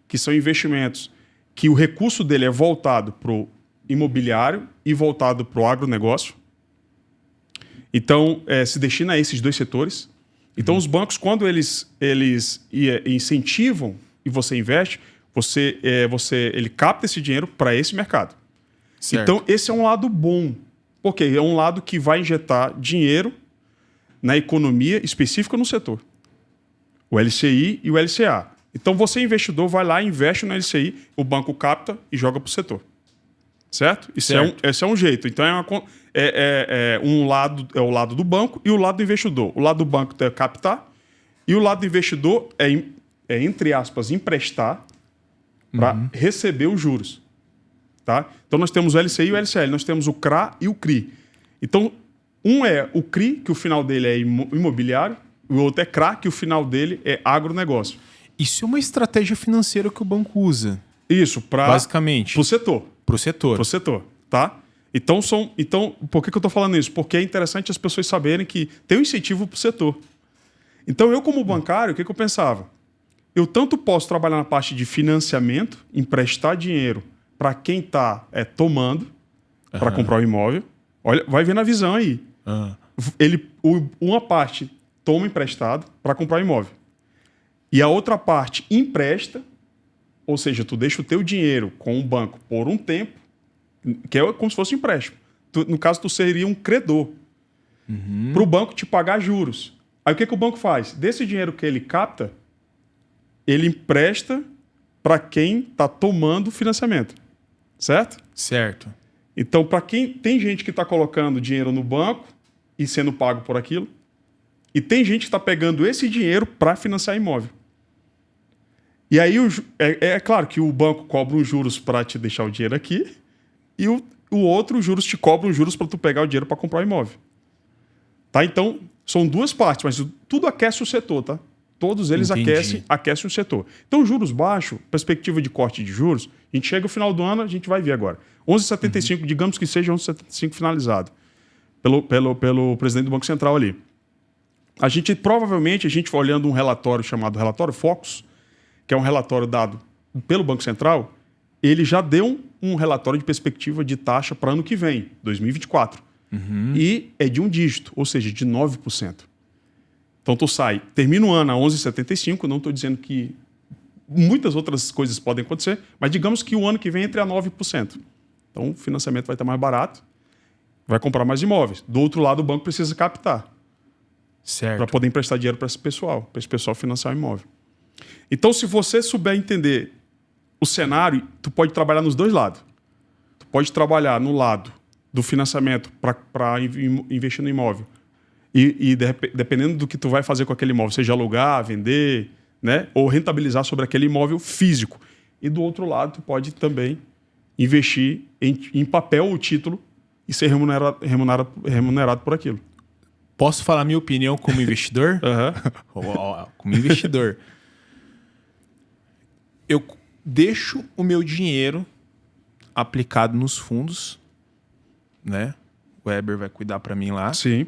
que são investimentos que o recurso dele é voltado para o imobiliário e voltado para o agronegócio. Então, se destina a esses dois setores. Então, os bancos, quando eles incentivam e você investe, ele capta esse dinheiro para esse mercado. Certo. Então, esse é um lado bom. Porque é um lado que vai injetar dinheiro na economia específica no setor. O LCI e o LCA. Então, você, investidor, vai lá, investe no LCI, o banco capta e joga para o setor. Certo? Esse é um jeito. Então, um lado é o lado do banco e o lado do investidor. O lado do banco é captar e o lado do investidor entre aspas, emprestar para receber os juros. Tá? Então, nós temos o LCI e o LCL. Nós temos o CRA e o CRI. Então, um é o CRI, que o final dele é imobiliário, e o outro é CRA, que o final dele é agronegócio. Isso é uma estratégia financeira que o banco usa. Isso, basicamente. Para o setor. Para o setor. Para o setor, tá? Então, por que eu estou falando isso? Porque é interessante as pessoas saberem que tem um incentivo para o setor. Então, eu como bancário, o que eu pensava? Eu tanto posso trabalhar na parte de financiamento, emprestar dinheiro para quem está tomando para comprar o imóvel. Olha, vai vendo a visão aí. Uma parte toma emprestado para comprar o imóvel. E a outra parte empresta, ou seja, tu deixa o teu dinheiro com o banco por um tempo, que é como se fosse um empréstimo. No caso, tu seria um credor. Para o banco te pagar juros. Aí o que o banco faz? Desse dinheiro que ele capta, ele empresta para quem está tomando financiamento. Certo? Certo. Então, para quem tem gente que está colocando dinheiro no banco e sendo pago por aquilo, e tem gente que está pegando esse dinheiro para financiar imóvel. E aí, é claro que o banco cobra os juros para te deixar o dinheiro aqui, e o outro, os juros te cobram os juros para tu pegar o dinheiro para comprar o imóvel. Tá? Então, são duas partes, mas tudo aquece o setor, tá? Todos eles aquecem o setor. Então, juros baixos, perspectiva de corte de juros, a gente chega no final do ano, a gente vai ver agora. 11,75, digamos que seja 11,75 finalizado pelo presidente do Banco Central ali. Provavelmente, a gente vai olhando um relatório chamado Relatório Focus, que é um relatório dado pelo Banco Central, ele já deu um relatório de perspectiva de taxa para ano que vem, 2024. E é de um dígito, ou seja, de 9%. Então, termina o ano a 11,75, não estou dizendo que muitas outras coisas podem acontecer, mas digamos que o ano que vem entre a 9%. Então, o financiamento vai estar mais barato, vai comprar mais imóveis. Do outro lado, o banco precisa captar. Certo. Para poder emprestar dinheiro para esse pessoal financiar o imóvel. Então, se você souber entender o cenário, tu pode trabalhar nos dois lados. Tu pode trabalhar no lado do financiamento para investir no imóvel. E dependendo do que tu vai fazer com aquele imóvel, seja alugar, vender, né? Ou rentabilizar sobre aquele imóvel físico. E do outro lado, tu pode também investir em papel ou título e ser remunerado por aquilo. Posso falar minha opinião como investidor? Como investidor. Eu deixo o meu dinheiro aplicado nos fundos, né? O Weber vai cuidar para mim lá. Sim.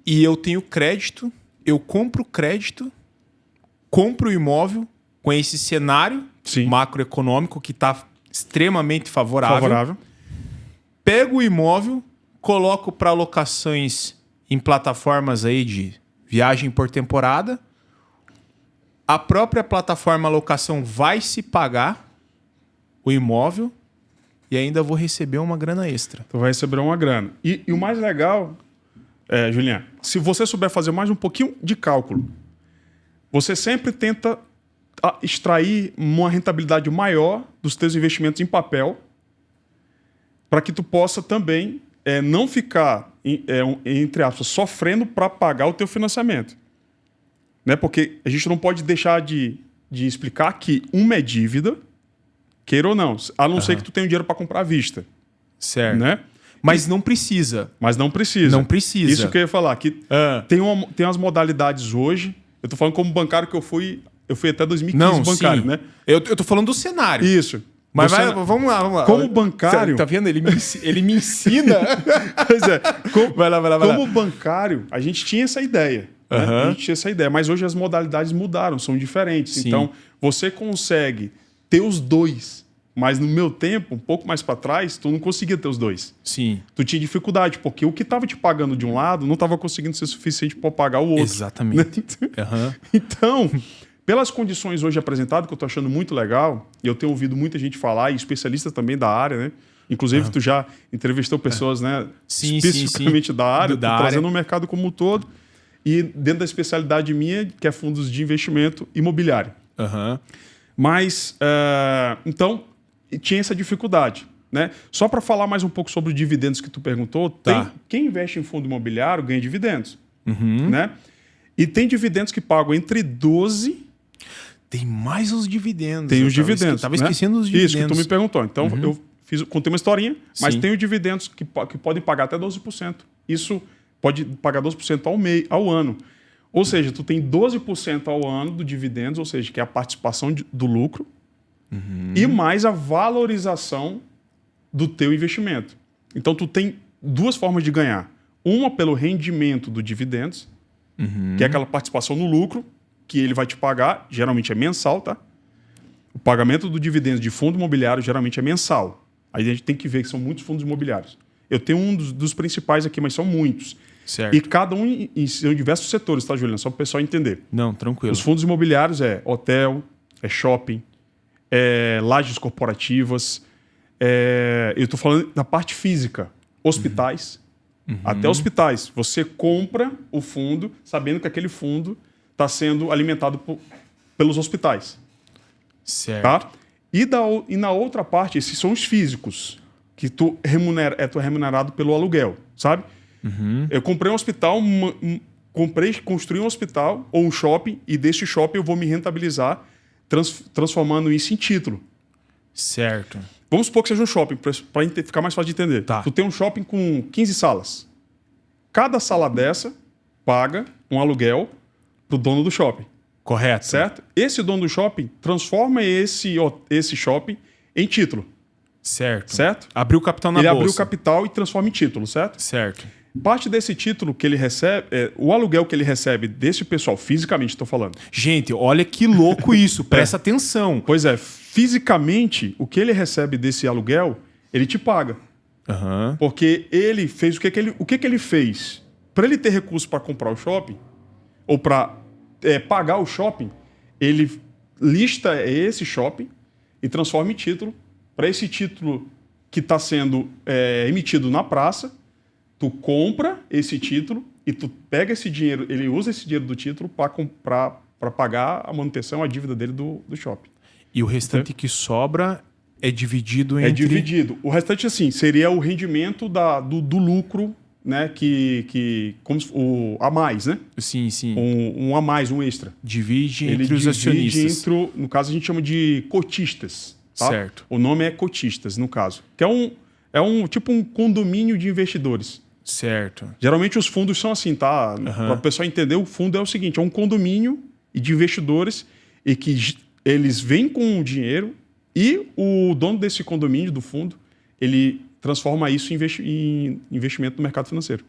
E eu tenho crédito, eu compro crédito, compro o imóvel com esse cenário macroeconômico que está extremamente favorável. Pego o imóvel, coloco para locações em plataformas aí de viagem por temporada. A própria plataforma locação vai se pagar o imóvel e ainda vou receber uma grana extra. Tu vai receber uma grana. E o mais legal, Juliano, se você souber fazer mais um pouquinho de cálculo, você sempre tenta extrair uma rentabilidade maior dos teus investimentos em papel para que tu possa também não ficar, entre aspas, sofrendo para pagar o teu financiamento. Né? Porque a gente não pode deixar de explicar que uma é dívida, queira ou não, a não ser que tu tenha dinheiro para comprar à vista. Certo. Né? Mas não precisa. Não precisa. Isso que eu ia falar, que tem umas modalidades hoje. Eu tô falando como bancário que eu fui até 2015 bancário, né? Eu tô falando do cenário. Isso. Mas vamos lá. Como bancário... Tá vendo? Ele me ensina. Pois é. Vai lá. Como bancário, a gente tinha essa ideia. Né? A gente tinha essa ideia. Mas hoje as modalidades mudaram, são diferentes. Sim. Então, você consegue ter os dois Mas no meu tempo, um pouco mais para trás, tu não conseguia ter os dois. Sim. Tu tinha dificuldade, porque o que estava te pagando de um lado não estava conseguindo ser suficiente para pagar o outro. Exatamente. Uhum. Então, pelas condições hoje apresentadas, que eu estou achando muito legal, e eu tenho ouvido muita gente falar, e especialistas também da área, né? Inclusive, tu já entrevistou pessoas, né? Sim, especificamente da área, da área. trazendo o mercado como um todo. E dentro da especialidade minha, que é fundos de investimento imobiliário. Uhum. Mas, então, tinha essa dificuldade. Né? Só para falar mais um pouco sobre os dividendos que tu perguntou, Tá. quem investe em fundo imobiliário ganha dividendos. Uhum. Né? E tem dividendos que pagam entre 12%. Tem mais os dividendos. Tem os dividendos. Estava esquecendo os dividendos. Isso que tu me perguntou. Então, eu contei uma historinha, mas Sim. tem os dividendos que podem pagar até 12%. Isso pode pagar 12% ao ano. Ou seja, tu tem 12% ao ano do dividendos, ou seja, que é a participação do lucro, e mais a valorização do teu investimento. Então, tu tem duas formas de ganhar. Uma pelo rendimento do dividendos, que é aquela participação no lucro, que ele vai te pagar, geralmente é mensal, tá? O pagamento do dividendo de fundo imobiliário geralmente é mensal. Aí a gente tem que ver que são muitos fundos imobiliários. Eu tenho um dos principais aqui, mas são muitos. Certo. E cada um em diversos setores, tá, Juliano? Só para o pessoal entender. Não, tranquilo. Os fundos imobiliários é hotel, é shopping, é lajes corporativas. Eu estou falando da parte física. Hospitais. Até hospitais. Você compra o fundo sabendo que aquele fundo está sendo alimentado pelos hospitais. Certo. Tá? E na outra parte, esses são os físicos, que tu é remunerado pelo aluguel, sabe? Eu comprei um hospital, construí um hospital ou um shopping, e desse shopping eu vou me rentabilizar transformando isso em título. Certo. Vamos supor que seja um shopping, para ficar mais fácil de entender. Tá. Tu tem um shopping com 15 salas. Cada sala dessa paga um aluguel pro dono do shopping. Correto. Certo? Esse dono do shopping transforma esse shopping em título. Certo. Certo? Abriu o capital na Ele bolsa. abriu o capital e transforma em título, certo? Certo. Parte desse título que ele recebe, o aluguel que ele recebe desse pessoal, fisicamente estou falando. Gente, olha que louco isso. Presta atenção. Pois é, fisicamente, o que ele recebe desse aluguel, ele te paga. Aham. Porque ele fez o que ele fez? Para ele ter recurso para comprar o shopping, ou para pagar o shopping, ele lista esse shopping e transforma em título. Para esse título que está sendo emitido na praça, tu compra esse título e tu pega esse dinheiro, ele usa esse dinheiro do título para pagar a manutenção, a dívida dele do shopping. E o restante que sobra é dividido entre... É dividido. O restante, assim, seria o rendimento do lucro, né? Como a mais, né? Sim, sim. Um a mais, um extra. Divide Ele entre os divide acionistas. no caso, a gente chama de cotistas. Tá? Certo. O nome é cotistas, no caso. Que é um tipo um condomínio de investidores. Certo. Geralmente os fundos são assim, tá? Para o pessoal entender, o fundo é o seguinte: é um condomínio de investidores e que eles vêm com o dinheiro e o dono desse condomínio, do fundo, ele transforma isso em investimento no mercado financeiro.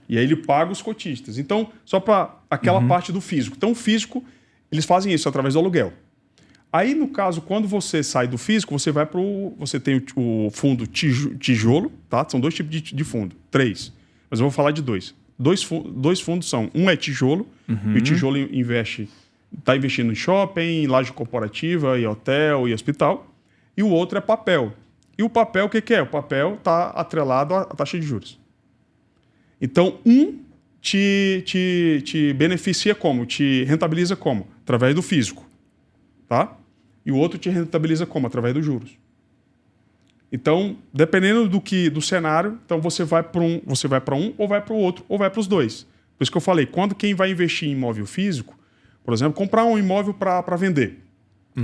E aí ele paga os cotistas. Então, só para aquela parte do físico. Então, o físico, eles fazem isso através do aluguel. Aí, no caso, quando você sai do físico, você tem o fundo tijolo, tá? São dois tipos de fundo. 3. Mas eu vou falar de 2. Dois fundos são... Um é tijolo, e o tijolo está investindo em shopping, em laje corporativa, em hotel e hospital. E o outro é papel. E o papel, o que é? O papel está atrelado à taxa de juros. Então, te beneficia como? Te rentabiliza como? Através do físico. Tá? E o outro te rentabiliza como? Através dos juros. Então, dependendo do cenário, então você vai para um, ou vai para o outro, ou vai para os dois. Por isso que eu falei, quando quem vai investir em imóvel físico, por exemplo, comprar um imóvel para vender.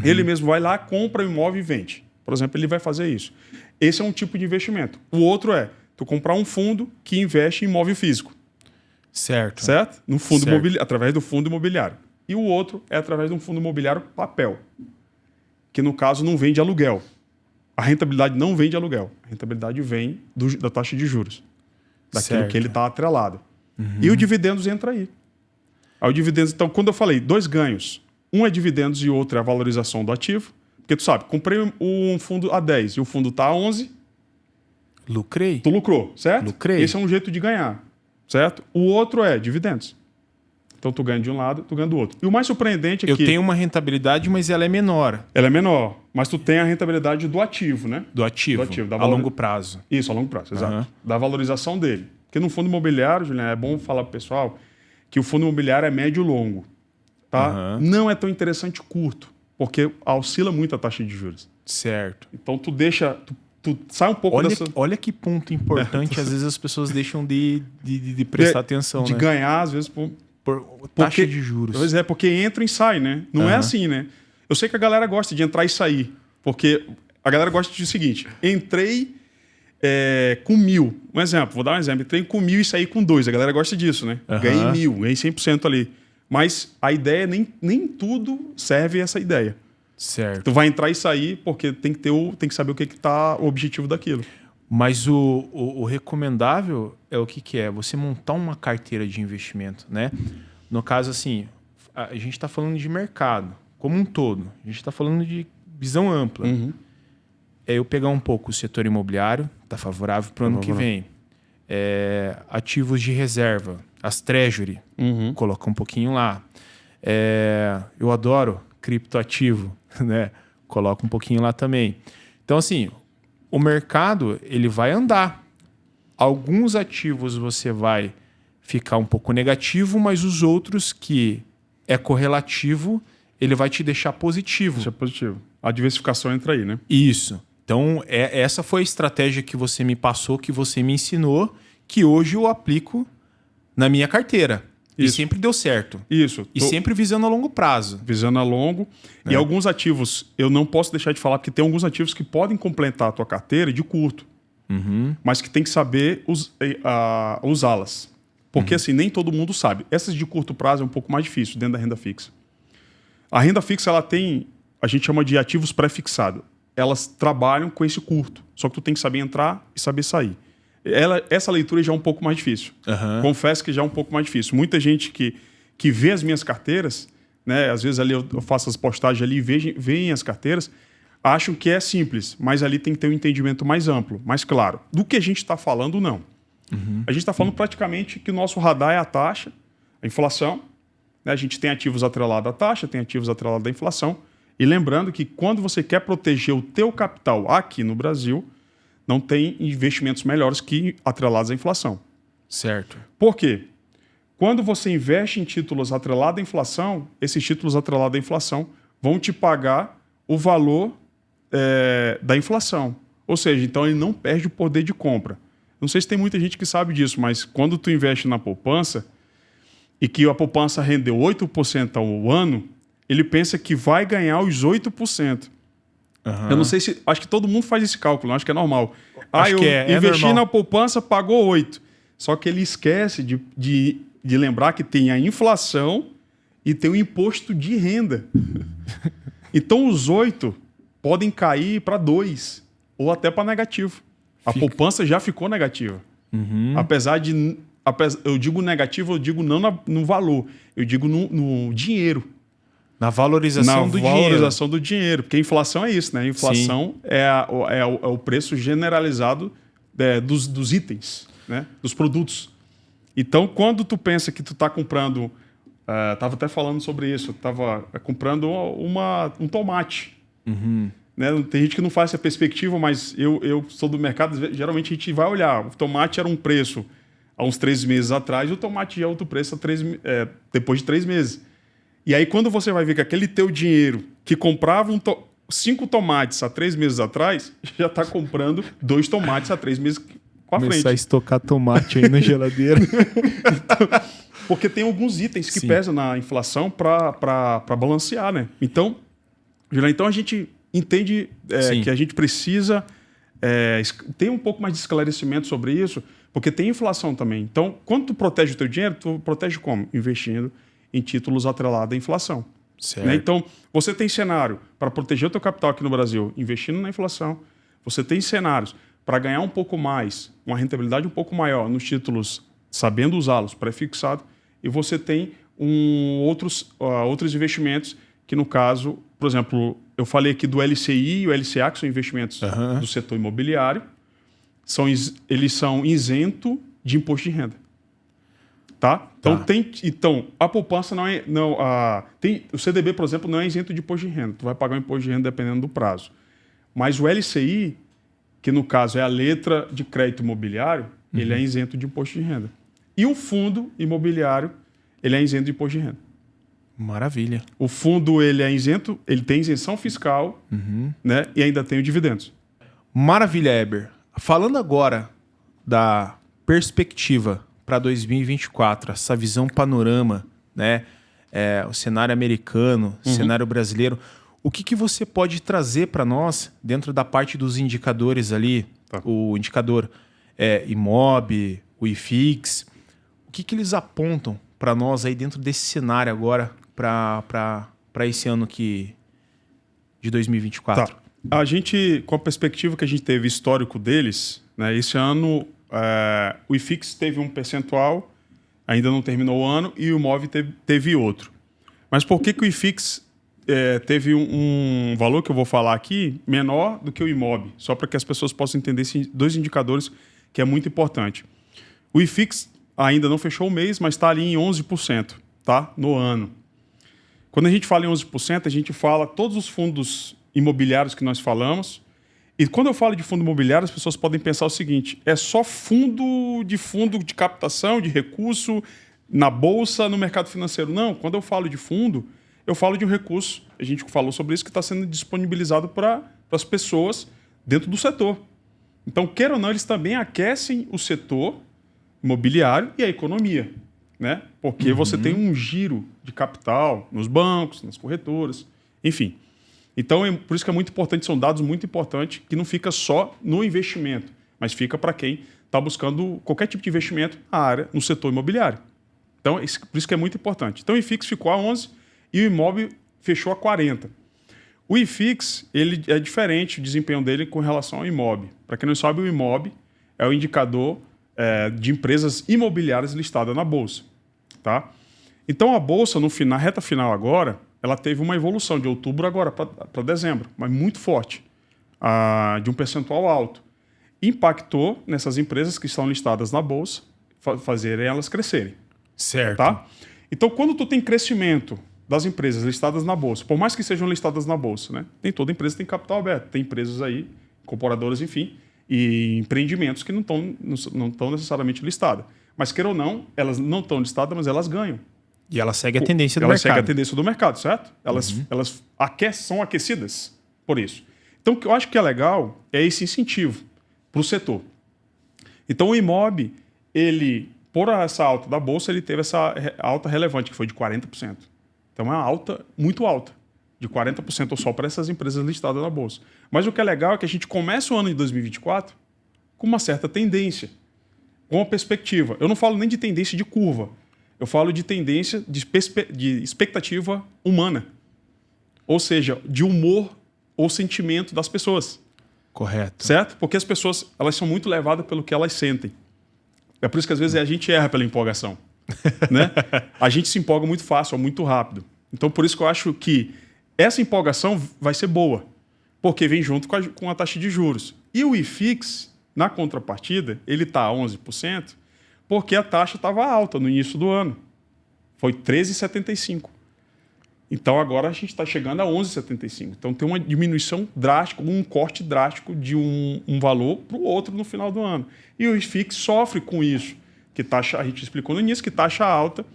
Ele mesmo vai lá, compra o imóvel e vende. Por exemplo, ele vai fazer isso. Esse é um tipo de investimento. O outro é tu comprar um fundo que investe em imóvel físico. Certo. Certo? No fundo através do fundo imobiliário. E o outro é através de um fundo imobiliário papel, que no caso não vem de aluguel. A rentabilidade não vem de aluguel. A rentabilidade vem da taxa de juros, daquilo que ele está atrelado. E o dividendos entra aí. Aí o dividendos, então, quando eu falei 2 ganhos, um é dividendos e o outro é a valorização do ativo, Porque tu sabe, comprei um fundo a 10 e o fundo tá a 11, Lucrei. tu lucrou, certo? Lucrei. Esse é um jeito de ganhar, certo? O outro é dividendos. Então tu ganha de um lado, tu ganha do outro. E o mais surpreendente é Eu que tenho uma rentabilidade, mas ela é menor ela é menor, mas tu tem a rentabilidade do ativo, né? do ativo, Do ativo, da a valor- longo prazo. Isso, a longo prazo, exato. Aham. Da valorização dele. Porque no fundo imobiliário, Juliano, é bom falar pro pessoal que o fundo imobiliário é médio e longo. Tá? Aham. Não é tão interessante curto, porque oscila muito a taxa de juros. Certo. Então tu deixa. Tu sai um pouco dessa. Olha que ponto importante, às vezes as pessoas deixam de prestar atenção, de né? ganhar, às vezes, Por taxa de juros. Pois é, porque entra e sai, né? Não é Aham. assim, né? Eu sei que a galera gosta de entrar e sair, porque a galera gosta de o seguinte: entrei com 1.000. Um exemplo, vou dar um exemplo. Entrei com 1.000 e saí com 2. A galera gosta disso, né? Aham. Ganhei 1.000, ganhei 100% ali. Mas a ideia, nem tudo serve essa ideia. Certo. Tu vai entrar e sair porque tem que saber o que tá o objetivo daquilo. Mas o recomendável é o que é? Você montar uma carteira de investimento, né? No caso, assim, a gente está falando de mercado como um todo. A gente está falando de visão ampla. É eu pegar um pouco o setor imobiliário, está favorável para o ano que vem. Ativos de reserva, as treasury, coloca um pouquinho lá. Eu adoro criptoativo, né? Coloca um pouquinho lá também. Então, assim, o mercado ele vai andar. Alguns ativos você vai ficar um pouco negativo, mas os outros que é correlativo, ele vai te deixar positivo. Isso é positivo. A diversificação entra aí, né? Isso. Então, essa foi a estratégia que você me passou, que você me ensinou, que hoje eu aplico na minha carteira. Isso. E sempre deu certo. Isso. E sempre visando a longo prazo. Visando a longo. E alguns ativos, eu não posso deixar de falar, porque tem alguns ativos que podem completar a tua carteira de curto. Mas que tem que saber usá-las. Porque assim, nem todo mundo sabe. Essas de curto prazo é um pouco mais difícil dentro da renda fixa. A renda fixa, ela tem, a gente chama de ativos pré-fixados. Elas trabalham com esse curto. Só que tu tem que saber entrar e saber sair. Essa leitura já é um pouco mais difícil. Confesso que já é um pouco mais difícil. Muita gente que vê as minhas carteiras, né, às vezes ali eu faço as postagens ali e veem as carteiras, acham que é simples, mas ali tem que ter um entendimento mais amplo, mais claro. Do que a gente está falando, não. A gente está falando praticamente que o nosso radar é a taxa, a inflação. Né? A gente tem ativos atrelados à taxa, tem ativos atrelados à inflação. E lembrando que quando você quer proteger o teu capital aqui no Brasil, não tem investimentos melhores que atrelados à inflação. Certo. Por quê? Quando você investe em títulos atrelados à inflação, esses títulos atrelados à inflação vão te pagar o valor da inflação. Ou seja, então ele não perde o poder de compra. Não sei se tem muita gente que sabe disso, mas quando tu investe na poupança e que a poupança rendeu 8% ao ano, ele pensa que vai ganhar os 8%. Eu não sei se... Acho que todo mundo faz esse cálculo, acho que é normal. Acho que investi normal. na poupança, pagou 8%. Só que ele esquece de lembrar que tem a inflação e tem o imposto de renda. Então os 8 podem cair para 2 ou até para negativo. A poupança já ficou negativa. Apesar de... eu digo negativo, eu digo não no valor. Eu digo no dinheiro. Na valorização do dinheiro. Na valorização do dinheiro. Porque a inflação é isso, né? A inflação é o preço generalizado dos itens, né? Dos produtos. Então, quando tu pensa que tu está comprando... Estava até falando sobre isso. Estava comprando um tomate. Né? Tem gente que não faz essa perspectiva, mas eu sou do mercado. Geralmente a gente vai olhar. O tomate era um preço há uns 3 meses atrás e o tomate já é outro preço depois de 3 meses. E aí, quando você vai ver que aquele teu dinheiro que comprava 5 tomates há 3 meses atrás, já está comprando 2 tomates há 3 meses com a frente. Começar a estocar tomate aí na geladeira. Porque tem alguns itens que pesam na inflação para balancear, né? Então, a gente entende que a gente precisa ter um pouco mais de esclarecimento sobre isso, porque tem inflação também. Então, quando tu protege o teu dinheiro, tu protege como? Investindo em títulos atrelados à inflação. Certo. Né? Então, você tem cenário para proteger o teu capital aqui no Brasil, investindo na inflação. Você tem cenários para ganhar um pouco mais, uma rentabilidade um pouco maior nos títulos, sabendo usá-los, pré-fixado. E você tem outros investimentos que, no caso, por exemplo, eu falei aqui do LCI e o LCA, que são investimentos do setor imobiliário. Eles são isentos de imposto de renda. Tá? Então, a poupança não é... o CDB, por exemplo, não é isento de imposto de renda. Tu vai pagar o imposto de renda dependendo do prazo. Mas o LCI, que no caso é a letra de crédito imobiliário, ele é isento de imposto de renda. E o fundo imobiliário, ele é isento de imposto de renda. Maravilha. O fundo, ele é isento, ele tem isenção fiscal, né? E ainda tem os dividendos. Maravilha, Eber. Falando agora da perspectiva para 2024, essa visão panorama, né? O cenário americano, cenário brasileiro, o que você pode trazer para nós dentro da parte dos indicadores ali, o indicador IMOB, o IFIX, o que eles apontam para nós aí dentro desse cenário agora para esse ano de 2024? Tá. A gente, com a perspectiva que a gente teve histórico deles, né, esse ano o IFIX teve um percentual, ainda não terminou o ano, e o IMOB teve outro. Mas por que o IFIX teve um valor que eu vou falar aqui menor do que o IMOB? Só para que as pessoas possam entender esses dois indicadores, que é muito importante. O IFIX ainda não fechou o mês, mas está ali em 11%, tá? No ano. Quando a gente fala em 11%, a gente fala todos os fundos imobiliários que nós falamos. E quando eu falo de fundo imobiliário, as pessoas podem pensar o seguinte: é só fundo de captação, de recurso na bolsa, no mercado financeiro. Não, quando eu falo de fundo, eu falo de um recurso, a gente falou sobre isso, que está sendo disponibilizado para as pessoas dentro do setor. Então, queira ou não, eles também aquecem o setor imobiliário e a economia, né? Porque você tem um giro de capital nos bancos, nas corretoras, enfim. Então, por isso que é muito importante, são dados muito importantes, que não fica só no investimento, mas fica para quem está buscando qualquer tipo de investimento na área, no setor imobiliário. Então, por isso que é muito importante. Então, o IFIX ficou a 11 e o IMOB fechou a 40. O IFIX, ele é diferente o desempenho dele com relação ao IMOB. Para quem não sabe, o IMOB é o indicador de empresas imobiliárias listadas na Bolsa. Tá? Então, a Bolsa, na reta final agora, ela teve uma evolução de outubro agora para dezembro, mas muito forte, de um percentual alto. Impactou nessas empresas que estão listadas na Bolsa, fazerem elas crescerem. Certo. Tá? Então, quando tu tem crescimento das empresas listadas na Bolsa, por mais que sejam listadas na Bolsa, né? Nem toda empresa tem capital aberto. Tem empresas aí, incorporadoras, enfim, e empreendimentos que não estão necessariamente listadas. Mas, queira ou não, elas não estão listadas, mas elas ganham. E ela segue a tendência do mercado. Elas seguem a tendência do mercado, certo? Elas são aquecidas por isso. Então, o que eu acho que é legal é esse incentivo para o setor. Então, o IMOB, por essa alta da Bolsa, ele teve essa alta relevante, que foi de 40%. Então, é uma alta muito alta, de 40% só para essas empresas listadas na Bolsa. Mas o que é legal é que a gente começa o ano de 2024 com uma certa tendência, com uma perspectiva. Eu não falo nem de tendência de curva, eu falo de tendência de expectativa humana. Ou seja, de humor ou sentimento das pessoas. Correto. Certo? Porque as pessoas elas são muito levadas pelo que elas sentem. É por isso que às vezes a gente erra pela empolgação. Né? A gente se empolga muito fácil, muito rápido. Então por isso que eu acho que essa empolgação vai ser boa. Porque vem junto com a taxa de juros. E o IFIX, na contrapartida, ele está a 11%, porque a taxa estava alta no início do ano. Foi 13,75%. Então agora a gente está chegando a 11,75. Então tem uma diminuição drástica, um corte drástico de um valor para o outro no final do ano. E o IFIX sofre com isso. Que taxa, a gente explicou no início que taxa alta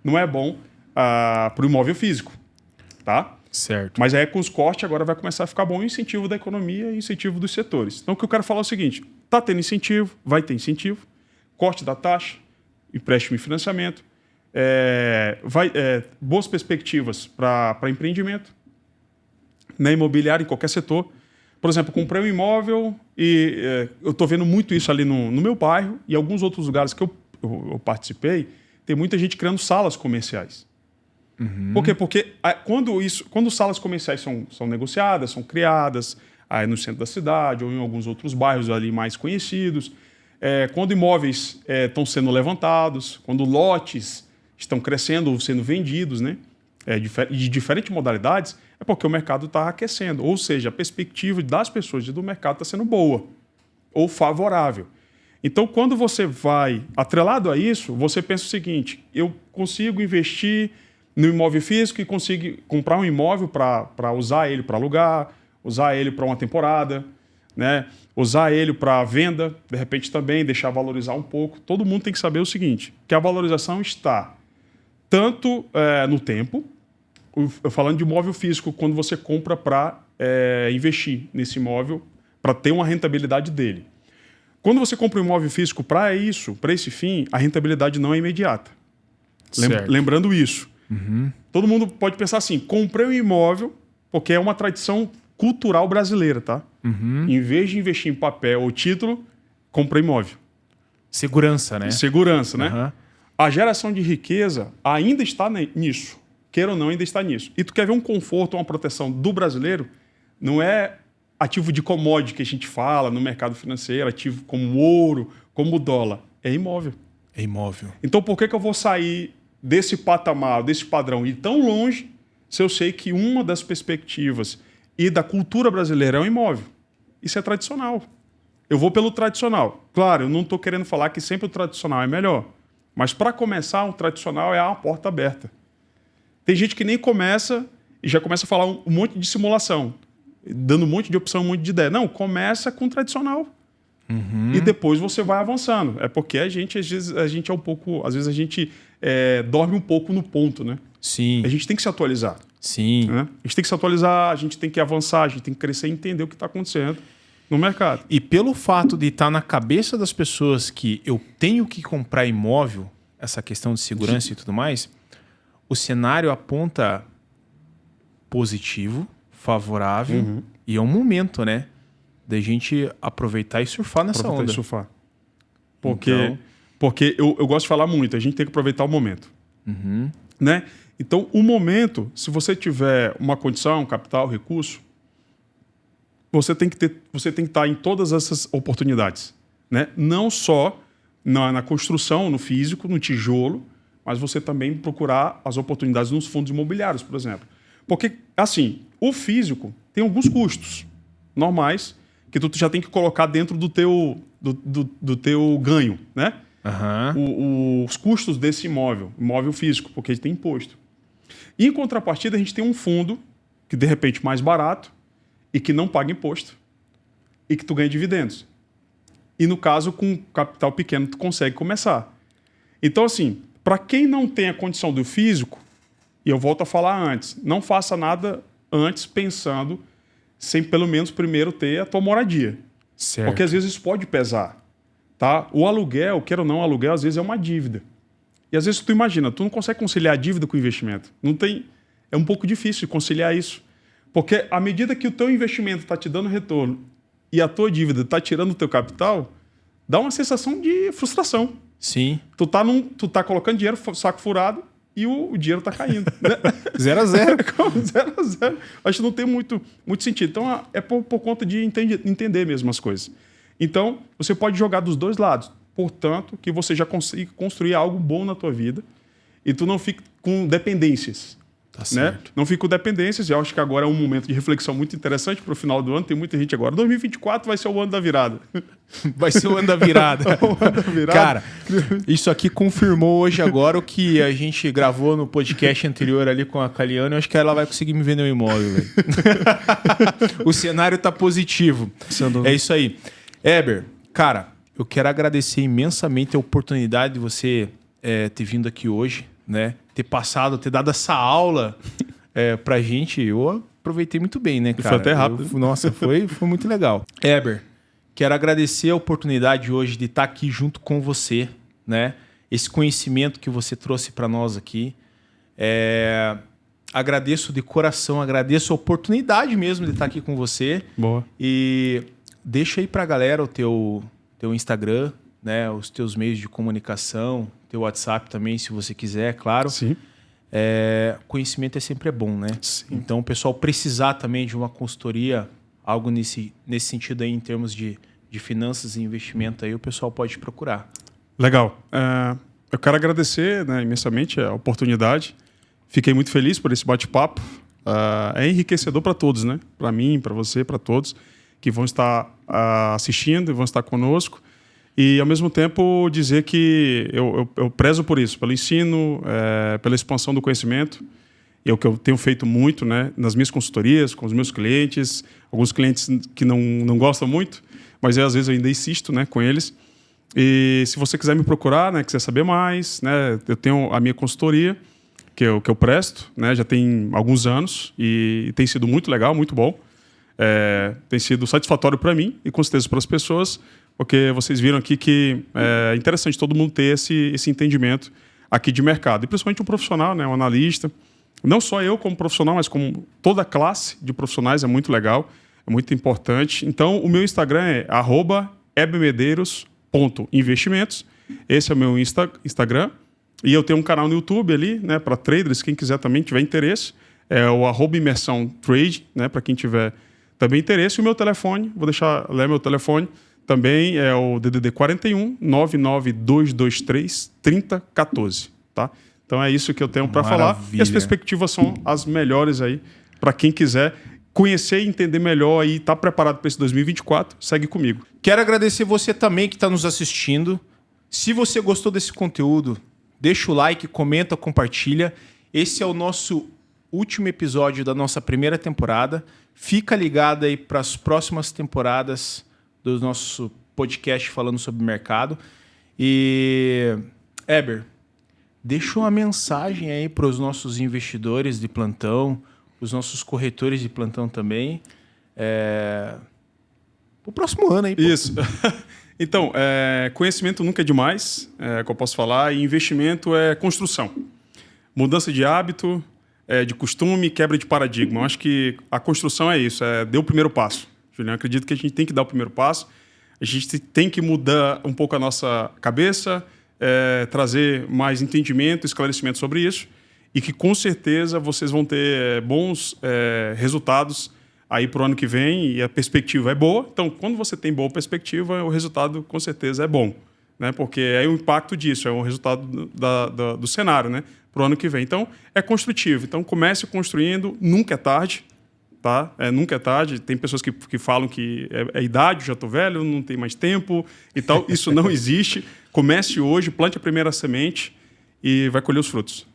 não é bom para o imóvel físico. Tá? Certo. Mas aí com os cortes agora vai começar a ficar bom o incentivo da economia e o incentivo dos setores. Então o que eu quero falar é o seguinte: está tendo incentivo, vai ter incentivo, corte da taxa, empréstimo e financiamento, boas perspectivas para empreendimento, né, imobiliário em qualquer setor. Por exemplo, comprei um imóvel e eu estou vendo muito isso ali no meu bairro e alguns outros lugares que eu participei, tem muita gente criando salas comerciais. Por quê? Porque quando salas comerciais são negociadas, são criadas aí no centro da cidade ou em alguns outros bairros ali mais conhecidos, quando imóveis estão sendo levantados, quando lotes estão crescendo ou sendo vendidos, né? de diferentes modalidades, é porque o mercado está aquecendo. Ou seja, a perspectiva das pessoas e do mercado está sendo boa ou favorável. Então, quando você vai atrelado a isso, você pensa o seguinte: eu consigo investir no imóvel físico e consigo comprar um imóvel para usar ele para alugar, usar ele para uma temporada, né? Usar ele para venda, de repente também, deixar valorizar um pouco. Todo mundo tem que saber o seguinte, que a valorização está tanto no tempo, falando de imóvel físico, quando você compra para investir nesse imóvel, para ter uma rentabilidade dele. Quando você compra um imóvel físico para isso, para esse fim, a rentabilidade não é imediata. Lembrando isso. Uhum. Todo mundo pode pensar assim, comprei um imóvel, porque é uma tradição cultural brasileira, tá? Uhum. Em vez de investir em papel ou título, comprei imóvel. Segurança, né? Segurança, né? Uhum. A geração de riqueza ainda está nisso. Queira ou não, ainda está nisso. E tu quer ver um conforto, uma proteção do brasileiro, não é ativo de commodity que a gente fala no mercado financeiro, ativo como ouro, como dólar. É imóvel. É imóvel. Então por que eu vou sair desse patamar, desse padrão, e ir tão longe, se eu sei que uma das perspectivas e da cultura brasileira é o imóvel? Isso é tradicional. Eu vou pelo tradicional. Claro, eu não estou querendo falar que sempre o tradicional é melhor. Mas para começar, o tradicional é uma porta aberta. Tem gente que nem começa e já começa a falar um monte de simulação, dando um monte de opção, um monte de ideia. Não, começa com o tradicional. Uhum. E depois você vai avançando. É porque às vezes a gente dorme um pouco no ponto, né? Sim. A gente tem que se atualizar. Sim. Né? A gente tem que se atualizar, a gente tem que avançar, a gente tem que crescer e entender o que está acontecendo no mercado. E pelo fato de estar na cabeça das pessoas que eu tenho que comprar imóvel, essa questão de segurança e tudo mais, o cenário aponta positivo, favorável, e é um momento, né? Da gente aproveitar e surfar nessa onda. E surfar. Porque eu gosto de falar muito, a gente tem que aproveitar o momento. Uhum. Né? Então, o momento, se você tiver uma condição, capital, recurso, você tem que estar em todas essas oportunidades. Né? Não só na construção, no físico, no tijolo, mas você também procurar as oportunidades nos fundos imobiliários, por exemplo. Porque, assim, o físico tem alguns custos normais que tu já tem que colocar dentro do teu ganho, né? Uhum. Os custos desse imóvel físico, porque ele tem imposto. E, em contrapartida, a gente tem um fundo que, de repente, mais barato e que não paga imposto e que tu ganha dividendos. E, no caso, com capital pequeno, tu consegue começar. Então, assim, para quem não tem a condição do físico, e eu volto a falar antes, não faça nada antes pensando sem, pelo menos, primeiro ter a tua moradia. Certo. Porque, às vezes, isso pode pesar. Tá? O aluguel, queira ou não, o aluguel, às vezes, é uma dívida. E, às vezes, tu imagina, tu não consegue conciliar a dívida com o investimento. É um pouco difícil conciliar isso. Porque, à medida que o teu investimento está te dando retorno e a tua dívida está tirando o teu capital, dá uma sensação de frustração. Sim. Tu tá colocando dinheiro, saco furado, e o dinheiro está caindo. Né? 0 a 0. 0 a 0. Acho que não tem muito sentido. Então, é por conta de entender mesmo as coisas. Então, você pode jogar dos dois lados. Portanto, que você já consiga construir algo bom na tua vida e tu não fique com dependências. Tá certo. Né? Não fique com dependências. Eu acho que agora é um momento de reflexão muito interessante para o final do ano. Tem muita gente agora. 2024 vai ser o ano da virada. Vai ser o ano da virada. O ano da virada. Cara, isso aqui confirmou hoje agora o que a gente gravou no podcast anterior ali com a Caliane. Eu acho que ela vai conseguir me vender um imóvel, velho. O cenário tá positivo. É isso aí. Heber, cara, eu quero agradecer imensamente a oportunidade de você ter vindo aqui hoje, né? Ter dado essa aula pra gente. Eu aproveitei muito bem, né, cara? Foi até rápido. Nossa, foi muito legal. Heber, quero agradecer a oportunidade hoje de estar aqui junto com você, né? Esse conhecimento que você trouxe para nós aqui. Agradeço de coração, agradeço a oportunidade mesmo de estar aqui com você. Boa. E deixa aí pra galera o teu Instagram, né? Os teus meios de comunicação, teu WhatsApp também, se você quiser, claro. Sim. Conhecimento sempre bom, né? Sim. Então, o pessoal precisar também de uma consultoria, algo nesse sentido aí, em termos de finanças e investimento, aí o pessoal pode procurar. Legal. Eu quero agradecer, né, imensamente a oportunidade Fiquei muito feliz por esse bate-papo. É enriquecedor para todos, né? Para mim, para você, para todos que vão estar assistindo e vão estar conosco. E, ao mesmo tempo, dizer que eu prezo por isso, pelo ensino, pela expansão do conhecimento. É o que eu tenho feito muito, né, nas minhas consultorias, com os meus clientes. Alguns clientes que não gostam muito, mas às vezes eu ainda insisto, né, com eles. E se você quiser me procurar, né, quiser saber mais, né, eu tenho a minha consultoria, que eu presto, né, já tem alguns anos e tem sido muito legal, muito bom. Tem sido satisfatório para mim e com certeza para as pessoas, porque vocês viram aqui que é interessante todo mundo ter esse entendimento aqui de mercado. E principalmente um profissional, né, um analista. Não só eu como profissional, mas como toda a classe de profissionais, é muito legal, é muito importante. Então, o meu Instagram é @ebmedeiros.investimentos. Esse é o meu Instagram. E eu tenho um canal no YouTube ali, né, para traders, quem quiser também tiver interesse. É o @imersãotrade, né, para quem tiver também interesse. E o meu telefone, vou deixar ler meu telefone, também é o DDD 41 99223 3014, tá? Então é isso que eu tenho para falar. E as perspectivas são as melhores aí para quem quiser conhecer e entender melhor e estar preparado para esse 2024, segue comigo. Quero agradecer você também que está nos assistindo. Se você gostou desse conteúdo, deixa o like, comenta, compartilha. Esse é o nosso último episódio da nossa primeira temporada. Fica ligado aí para as próximas temporadas do nosso podcast falando sobre mercado. E, Eber, deixa uma mensagem aí para os nossos investidores de plantão, os nossos corretores de plantão também. O próximo ano aí. Pô. Isso. Então, conhecimento nunca é demais, que eu posso falar, e investimento é construção. Mudança de hábito, de costume, quebra de paradigma. Eu acho que a construção é isso, dê o primeiro passo. Juliano, acredito que a gente tem que dar o primeiro passo, a gente tem que mudar um pouco a nossa cabeça, trazer mais entendimento, esclarecimento sobre isso, e que com certeza vocês vão ter bons resultados aí para o ano que vem, e a perspectiva é boa. Então, quando você tem boa perspectiva, o resultado com certeza é bom, né? Porque é o impacto disso, é o resultado do cenário, né? Para o ano que vem. Então, é construtivo. Então, comece construindo, nunca é tarde. Tá? Nunca é tarde. Tem pessoas que falam que é idade, já estou velho, não tem mais tempo e tal. Isso não existe. Comece hoje, plante a primeira semente e vai colher os frutos.